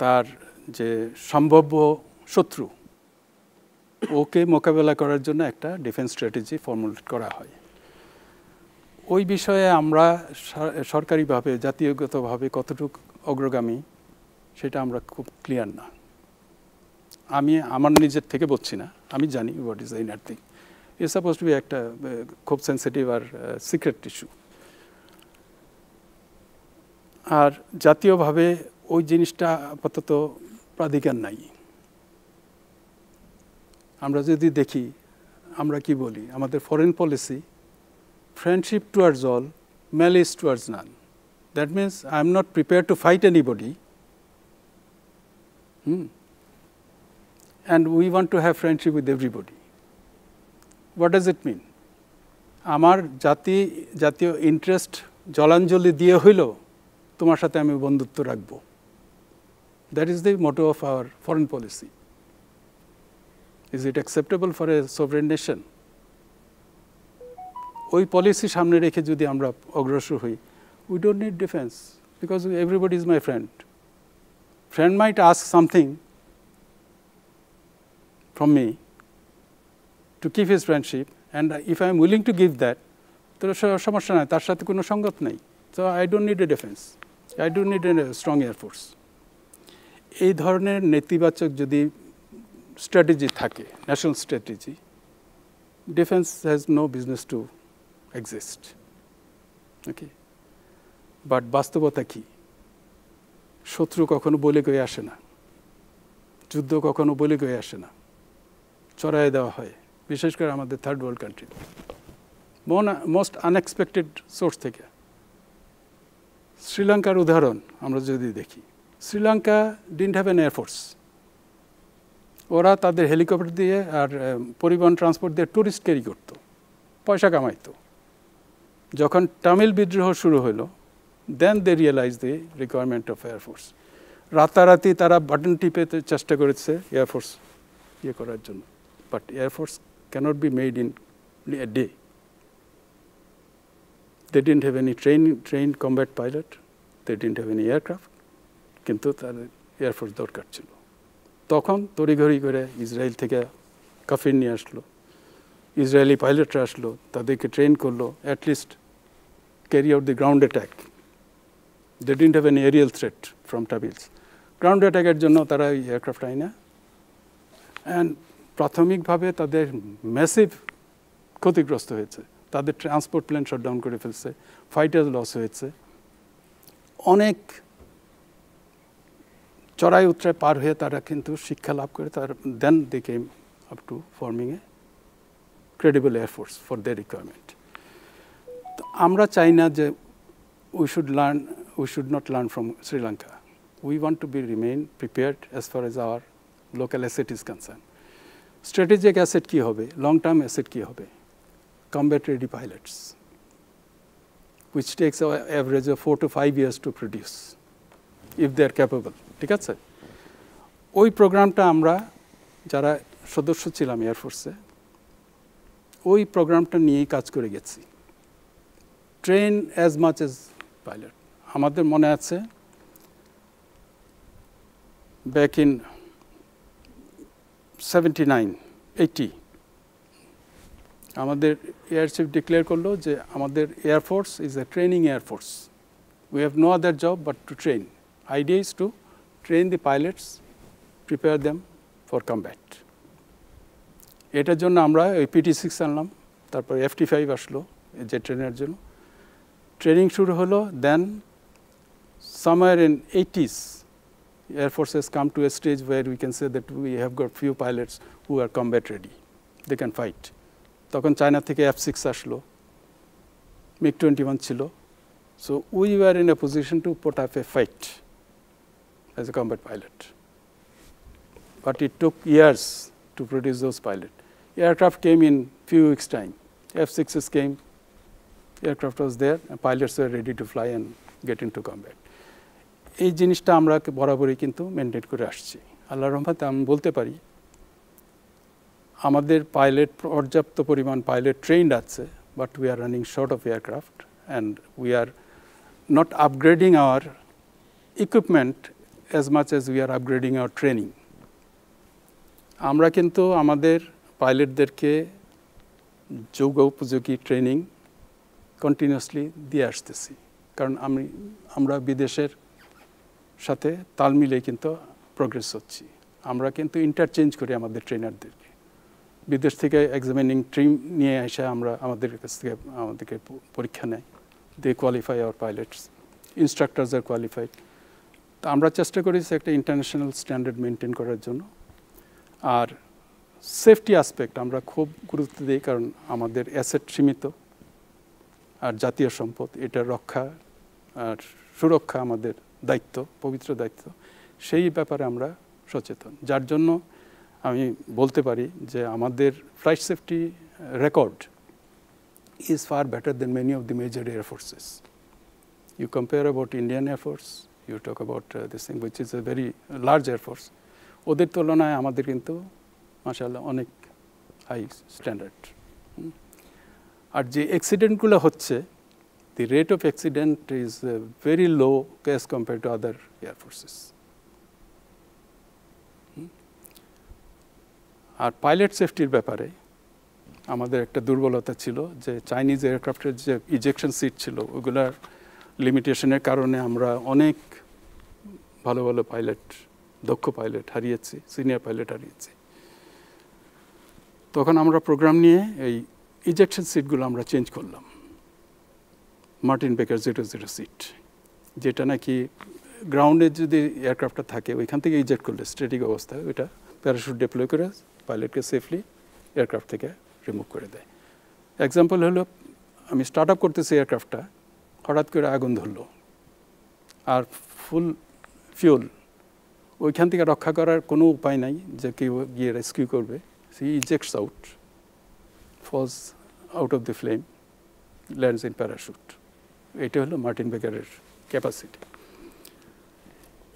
তার যে সম্ভাব্য শত্রু ওকে মোকাবেলা করার জন্য একটা ডিফেন্স স্ট্র্যাটেজি ফর্মুলেট করা হয়। ওই বিষয়ে আমরা সরকারিভাবে জাতীয়গতভাবে কতটুকু অগ্রগামী সেটা আমরা খুব ক্লিয়ার না। আমি আমার নিজের থেকে বলছি না, আমি জানি what is the inner thing. It's suppose to be একটা খুব সেন্সিটিভ আর সিক্রেট ইস্যু। আর জাতীয়ভাবে ওই জিনিসটা আপাতত প্রাধিকার নাই। আমরা যদি দেখি, আমরা কি বলি, আমাদের foreign policy friendship towards all, malice towards none. That means I am not prepare to fight anybody, and we want to have friendship with everybody. What does it mean? আমার জাতীয় ইন্টারেস্ট জলাঞ্জলি দিয়ে হইল তোমার সাথে আমি বন্ধুত্ব রাখব। That is the motto of our foreign policy. Is it acceptable for a sovereign nation? ওই পলিসি সামনে রেখে যদি আমরা অগ্রসর হই, we don't need defense because everybody is my friend. Friend might ask something from me to keep his friendship, and if I am willing to give that, তো সমস্যা নাই, তার সাথে কোনো সঙ্গত নেই। So I don't need a defense. I don't need a strong air force. এই ধরনের নেতিবাচক যদি স্ট্র্যাটেজি থাকে, national strategy, defence has no business to exist. Okay, but বাস্তবতা কি? শত্রু কখনো বলে গিয়ে আসে না, যুদ্ধ কখনো বলে গিয়ে আসে না, চড়াই দেওয়া হয়, বিশেষ করে আমাদের third world country most unexpected source থেকে। শ্রীলঙ্কার উদাহরণ আমরা যদি দেখি, Sri Lanka didn't have an air force. ওরা তাদের হেলিকপ্টার দিয়ে আর পরিবহন ট্রান্সপোর্ট দিয়ে ট্যুরিস্ট ক্যারি করতো, পয়সা কামাইতো। যখন তামিল বিদ্রোহ শুরু হলো, then they realize the requirement of air force. রাতারাতি তারা বাটন টিপে চেষ্টা করেছে এয়ারফোর্স ইয়ে করার জন্য, বাট air force cannot be made in a day. They didn't have any trained combat pilot, they didn't have any aircraft, কিন্তু তাদের এয়ারফোর্স দরকার ছিল। তখন তড়িঘড়ি করে ইসরায়েল থেকে কাফির নিয়ে আসলো, ইসরায়েলি পাইলটরা আসলো, তাদেরকে ট্রেন করলো, at least carry out the ground attack. They didn't have any aerial threat from Tamils. Ground অ্যাটাকের জন্য তারা এয়ারক্রাফট আয় না, অ্যান্ড প্রাথমিকভাবে তাদের ম্যাসিভ ক্ষতিগ্রস্ত হয়েছে। তাদের ট্রান্সপোর্ট প্লেন শাটডাউন করে ফেলছে, ফাইটার লস হয়েছে, অনেক চড়াই উতরায় পার হয়ে তারা কিন্তু শিক্ষা লাভ করে তার then they came up to forming a credible air force for their requirement. তো আমরা চাই না যে we should not learn from Sri Lanka. We want to remain prepared as far as our local asset is concerned. Strategic asset কি হবে, long term asset কি হবে? Combat ready pilots, which takes an average of 4 to 5 years to produce, if they are capable. ঠিক আছে, ওই প্রোগ্রামটা আমরা যারা সদস্য ছিলাম এয়ারফোর্সে, ওই প্রোগ্রামটা নিয়েই কাজ করে গেছি। Train as much as pilot. আমাদের মনে আছে ব্যাক ইন 79, 80 আমাদের এয়ার চিফ ডিক্লেয়ার করলো যে আমাদের air force is a training air force, we have no other job but to train. Idea is to train the pilots, prepare them for combat. এটার জন্য আমরা ওই PT-6 আনলাম, তারপর FT-5 আসলো যে ট্রেনের জন্য। ট্রেনিং শুরু হলো, দেন somewhere in 80s Air Force has come to a stage where we can say that we have got few pilots who are combat ready, they can fight. তখন চায়না থেকে F-6 আসলো, MiG-21 ছিল। So we were in a position to put up a fight as a combat pilot. But it took years to produce those pilots. Aircraft came in few weeks' time. F-6s came, aircraft was there, and pilots were ready to fly and get into combat. এই জিনিসটা আমরা বরাবরই কিন্তু maintain করে আসছি। আল্লাহর রহমতে আমি বলতে পারি আমাদের পাইলট পর্যাপ্ত পরিমাণ পাইলট ট্রেন্ড আছে, but we are running short of aircraft and we are not upgrading our equipment as much as we are upgrading our training. আমরা কিন্তু আমাদের পাইলটদেরকে যোগ্য উপযোগী ট্রেনিং কন্টিনিউয়াসলি দিয়ে আসতেছি, কারণ আমরা বিদেশের সাথে তাল মিলিয়ে কিন্তু প্রোগ্রেস হচ্ছি। আমরা কিন্তু ইন্টারচেঞ্জ করি আমাদের ট্রেনারদেরকে, বিদেশ থেকে এক্সামিনিং টিম নিয়ে এসে আমরা আমাদের কাছ থেকে আমাদেরকে পরীক্ষা নেয়, they qualify our pilots, instructors are qualified. তো আমরা চেষ্টা করি একটা ইন্টারন্যাশনাল স্ট্যান্ডার্ড মেনটেন করার জন্য। আর সেফটি অ্যাসপেক্ট আমরা খুব গুরুত্ব দিই, কারণ আমাদের অ্যাসেট সীমিত আর জাতীয় সম্পদ, এটা রক্ষা আর সুরক্ষা আমাদের দায়িত্ব, পবিত্র দায়িত্ব। সেই ব্যাপারে আমরা সচেতন, যার জন্য আমি বলতে পারি যে আমাদের flight safety record is far better than many of the major air forces. You compare about Indian Air Force, you talk about this thing, which is a very large Air Force. ওদের তুলনায় আমাদের কিন্তু মাশাআল্লাহ অনেক high standard. আর যে অ্যাক্সিডেন্টগুলো হচ্ছে, the rate of accident is very low as compared to other air forces. আর pilot সেফটির ব্যাপারে আমাদের একটা দুর্বলতা ছিল যে চাইনিজ এয়ারক্রাফটের যে ইজেকশন সিট ছিল, ওগুলার লিমিটেশনের কারণে আমরা অনেক ভালো ভালো পাইলট, দক্ষ পাইলট হারিয়েছি, সিনিয়র পাইলট হারিয়েছি। তখন আমরা প্রোগ্রাম নিয়ে এই ইজেকশন সিটগুলো আমরা চেঞ্জ করলাম, মার্টিন বেকার 00 সিট, যেটা নাকি গ্রাউন্ডে যদি এয়ারক্রাফটটা থাকে ওইখান থেকে ইজেক্ট করলে স্ট্যাটিক অবস্থায় ওইটা প্যারাশুট ডিপ্লয় করে পাইলটকে সেফলি এয়ারক্রাফট থেকে রিমুভ করে দেয়। এক্সাম্পল হলো, আমি স্টার্ট আপ করতেছি এয়ারক্রাফটটা, হঠাৎ করে আগুন ধরলো আর ফুল ফিউল, ওইখান থেকে রক্ষা করার কোনো উপায় নাই যে কেউ গিয়ে রেস্কিউ করবে। She ejects out, falls out of the flame, lands in parachute. এটা হলো মার্টিন বেকারের ক্যাপাসিটি।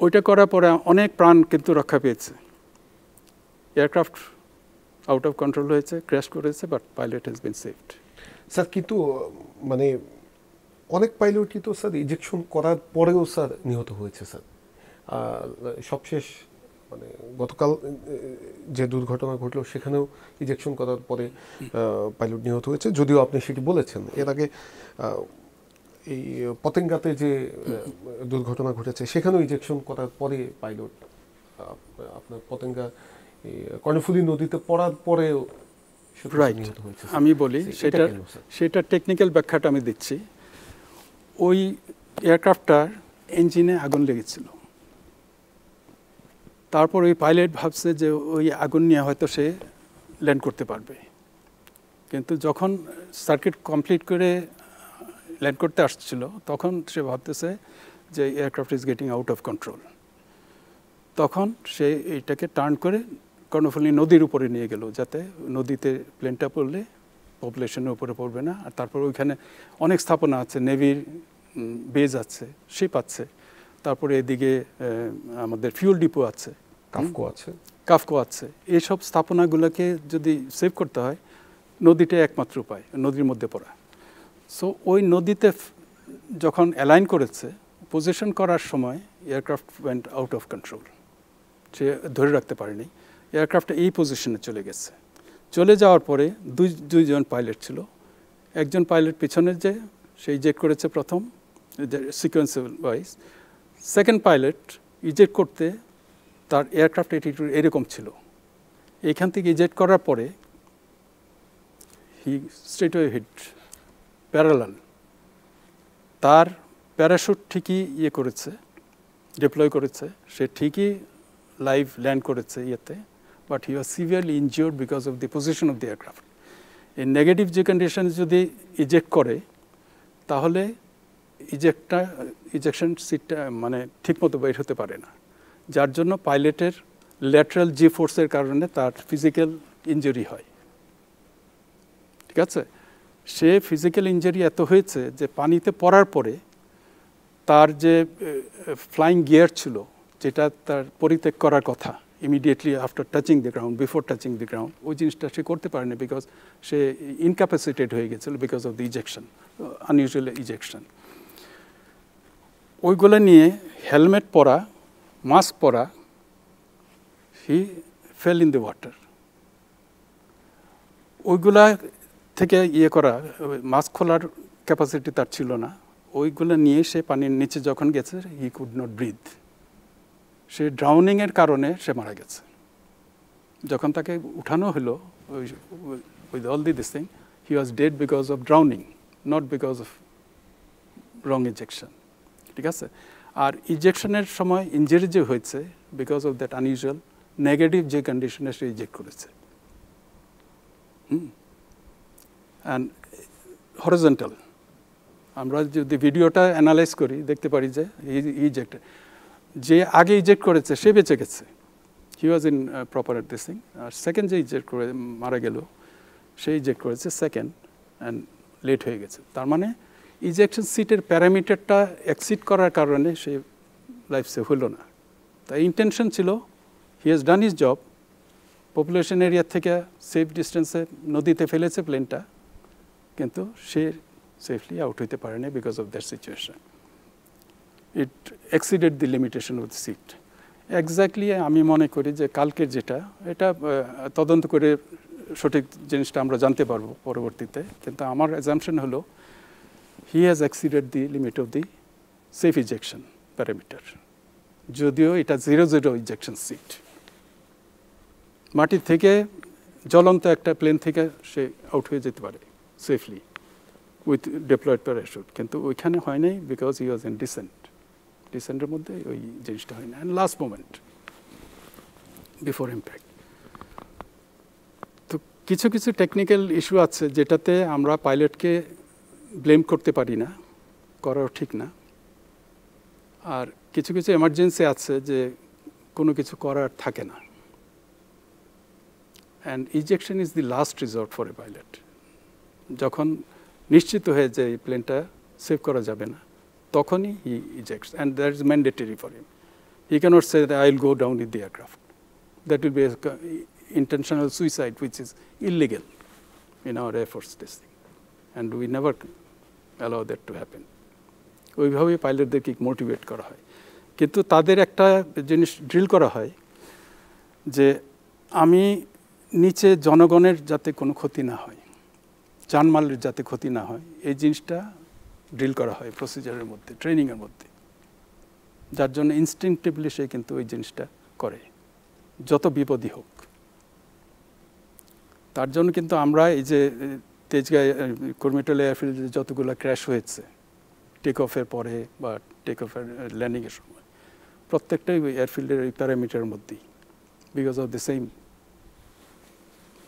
ওইটা করার পরে অনেক প্রাণ কিন্তু রক্ষা পেয়েছে। এয়ারক্রাফট আউট অফ কন্ট্রোল হয়েছে, ক্র্যাশ করেছে, but pilot has been saved. Sir কিন্তু মানে অনেক পাইলটই তো স্যার ইজেকশন করার পরেও স্যার নিহত হয়েছে স্যার। সবশেষ মানে গতকাল যে দুর্ঘটনা ঘটলো সেখানেও ইজেকশন করার পরে পাইলট নিহত হয়েছে, যদিও আপনি সেটি বলেছেন। এর আগে এই পতেঙ্গাতে যে দুর্ঘটনা ঘটেছে সেখানেও ইজেকশন করার পরে পাইলট আপনার পতেঙ্গা কর্ণফুলী নদীতে পড়ার পরেও নিহত হয়েছে। আমি বলি সেটা টেকনিক্যাল ব্যাখ্যাটা আমি দিচ্ছি। ওই এয়ারক্রাফটটার ইঞ্জিনে আগুন লেগেছিল, তারপর ওই পাইলট ভাবছে যে ওই আগুন নিয়ে হয়তো সে ল্যান্ড করতে পারবে, কিন্তু যখন সার্কিট কমপ্লিট করে ল্যান্ড করতে আসছিল তখন সে ভাবতেছে যে aircraft is getting out of control. তখন সে এইটাকে টার্ন করে কর্ণফুলী নদীর উপরে নিয়ে গেল, যাতে নদীতে প্লেনটা পড়লে পপুলেশনের উপরে পড়বে না। আর তারপর ওইখানে অনেক স্থাপনা আছে, নেভির বেজ আছে, শিপ আছে, তারপরে এদিকে আমাদের ফিউল ডিপো আছে, কাফকো আছে। এইসব স্থাপনাগুলোকে যদি সেভ করতে হয়, নদীটাই একমাত্র উপায়, নদীর মধ্যে পড়া। সো ওই নদীতে যখন অ্যালাইন করেছে, পজিশন করার সময় aircraft went out of control, সে ধরে রাখতে পারেনি। এয়ারক্রাফটটা এই পজিশনে চলে গেছে। চলে যাওয়ার পরে দুইজন পাইলট ছিল। একজন পাইলট পিছনে যে সে ইজেক্ট করেছে প্রথম sequential wise. Second pilot eject করতে তার এয়ারক্রাফট অ্যাটিটিউড এরকম ছিল। এইখান থেকে ইজেক্ট করার পরে হি স্ট্রেটওয়ে হিট প্যারালাল। তার প্যারাশুট ঠিকই করেছে, ডিপ্লয় করেছে, সে ঠিকই লাইভ ল্যান্ড করেছে ইয়েতে, but he was severely injured because of the position of the aircraft. এই নেগেটিভ যে কন্ডিশন যদি ইজেক্ট করে তাহলে ইজেকশন সিটটা মানে ঠিকমতো বের হতে পারে না, যার জন্য পাইলটের ল্যাটারাল জি ফোর্সের কারণে তার ফিজিক্যাল ইনজুরি হয়। ঠিক আছে, সে ফিজিক্যাল ইনজুরি এত হয়েছে যে পানিতে পড়ার পরে তার যে ফ্লাইং গিয়ার ছিল, যেটা তার পরিত্যাগ করার কথা immediately after touching the ground, before touching the ground, ওই জিনিসটা সে করতে পারেনি বিকজ সে ইনক্যাপাসিটেড হয়ে গেছিল because of the ejection, unusual ejection. ওইগুলো নিয়ে হেলমেট পরা, মাস্ক পরা, হি ফেল ইন দ্য ওয়াটার। ওইগুলা থেকে করা, মাস্ক খোলার ক্যাপাসিটি তার ছিল না। ওইগুলো নিয়ে সে পানির নিচে যখন গেছে হি কুড নট ব্রিথ। সে ড্রাউনিংয়ের কারণে সে মারা গেছে। যখন তাকে উঠানো হলো with all this thing, he was dead because of drowning, not because of wrong ejection. ঠিক আছে, আর ইজেকশনের সময় ইঞ্জুরি যে হয়েছে because of that unusual negative যে কন্ডিশনে সে ইজেক্ট করেছে। অ্যান্ড হরিজন্টাল, আমরা যদি ভিডিওটা অ্যানালাইজ করি দেখতে পারি যে ইজেক্ট, যে আগে ইজেক্ট করেছে সে বেঁচে গেছে, he was in proper at this thing. আর সেকেন্ড যে ইজেক্ট করে মারা গেল সে ইজেক্ট করেছে সেকেন্ড অ্যান্ড লেট হয়ে গেছে। তার মানে ইজেকশন সিটের প্যারামিটারটা এক্সিড করার কারণে সে লাইফ সেভ হলো না। তাই ইন্টেনশন ছিল, he has done his job, population area থেকে সেফ ডিস্টেন্সে নদীতে ফেলেছে প্লেনটা, কিন্তু সে সেফলি আউট হইতে পারেনি because of that situation. It exceeded the limitation of the seat. Exactly আমি মনে করি যে কালকের যেটা, এটা তদন্ত করে সঠিক জিনিসটা আমরা জানতে পারবো পরবর্তীতে, কিন্তু আমার অ্যাজাম্পশন হলো he has exceeded the limit of the safe ejection parameter, যদিও এটা 0-0 ইজেকশন সিট। মাটি থেকে জ্বলন্ত একটা প্লেন থেকে সে আউট হয়ে যেতে পারে সেফলি উইথ ডিপ্লয়েড প্যারাশুট, কিন্তু ওইখানে হয় নাই বিকজ হি ওয়াজ ইন ডিসেন্টের মধ্যে ওই জিনিসটা হয় না। And last moment before impact. তো কিছু কিছু টেকনিক্যাল ইস্যু আছে যেটাতে আমরা পাইলটকে ব্লেম করতে পারি না, করাও ঠিক না। আর কিছু কিছু এমার্জেন্সি আছে যে কোনো কিছু করার থাকে না। And ejection is the last resort for a pilot. যখন নিশ্চিত হয়ে যে এই প্লেনটা সেভ করা যাবে না, তখনই he ejects, and that is mandatory for him. He cannot say that I will go down with the aircraft. That will be intentional suicide, which is illegal in our Air Force testing, and we never allow that to happen. ওইভাবেই পাইলটদেরকে motivate করা হয়, কিন্তু তাদের একটা জিনিস drill করা হয় যে আমি নিচে জনগণের যাতে কোনো ক্ষতি না হয়, জানমালের যাতে ক্ষতি না হয়, এই জিনিসটা ড্রিল করা হয় প্রসিজারের মধ্যে, ট্রেনিংয়ের মধ্যে, যার জন্য ইনস্টিংক্টিভলি সে কিন্তু ওই জিনিসটা করে যত বিপদই হোক। তার জন্য কিন্তু আমরা এই যে তেজগাঁও কুর্মিটোল এয়ারফিল্ডে যতগুলো ক্র্যাশ হয়েছে টেক অফের পরে বা টেক অফের ল্যান্ডিংয়ের সময়, প্রত্যেকটাই ওই এয়ারফিল্ডের ওই প্যারামিটারের মধ্যেই, because of the same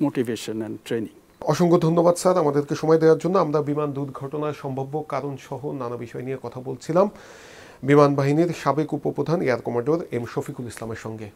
motivation and training. অসংখ্য ধন্যবাদ স্যার আমাদেরকে সময় দেওয়ার জন্য। আমরা বিমান দুর্ঘটনার সম্ভাব্য কারণ সহ নানা বিষয় নিয়ে কথা বলছিলাম বিমান বাহিনীর সাবেক উপপ্রধান এয়ার কমান্ডার এম শফিকুল ইসলামের সঙ্গে।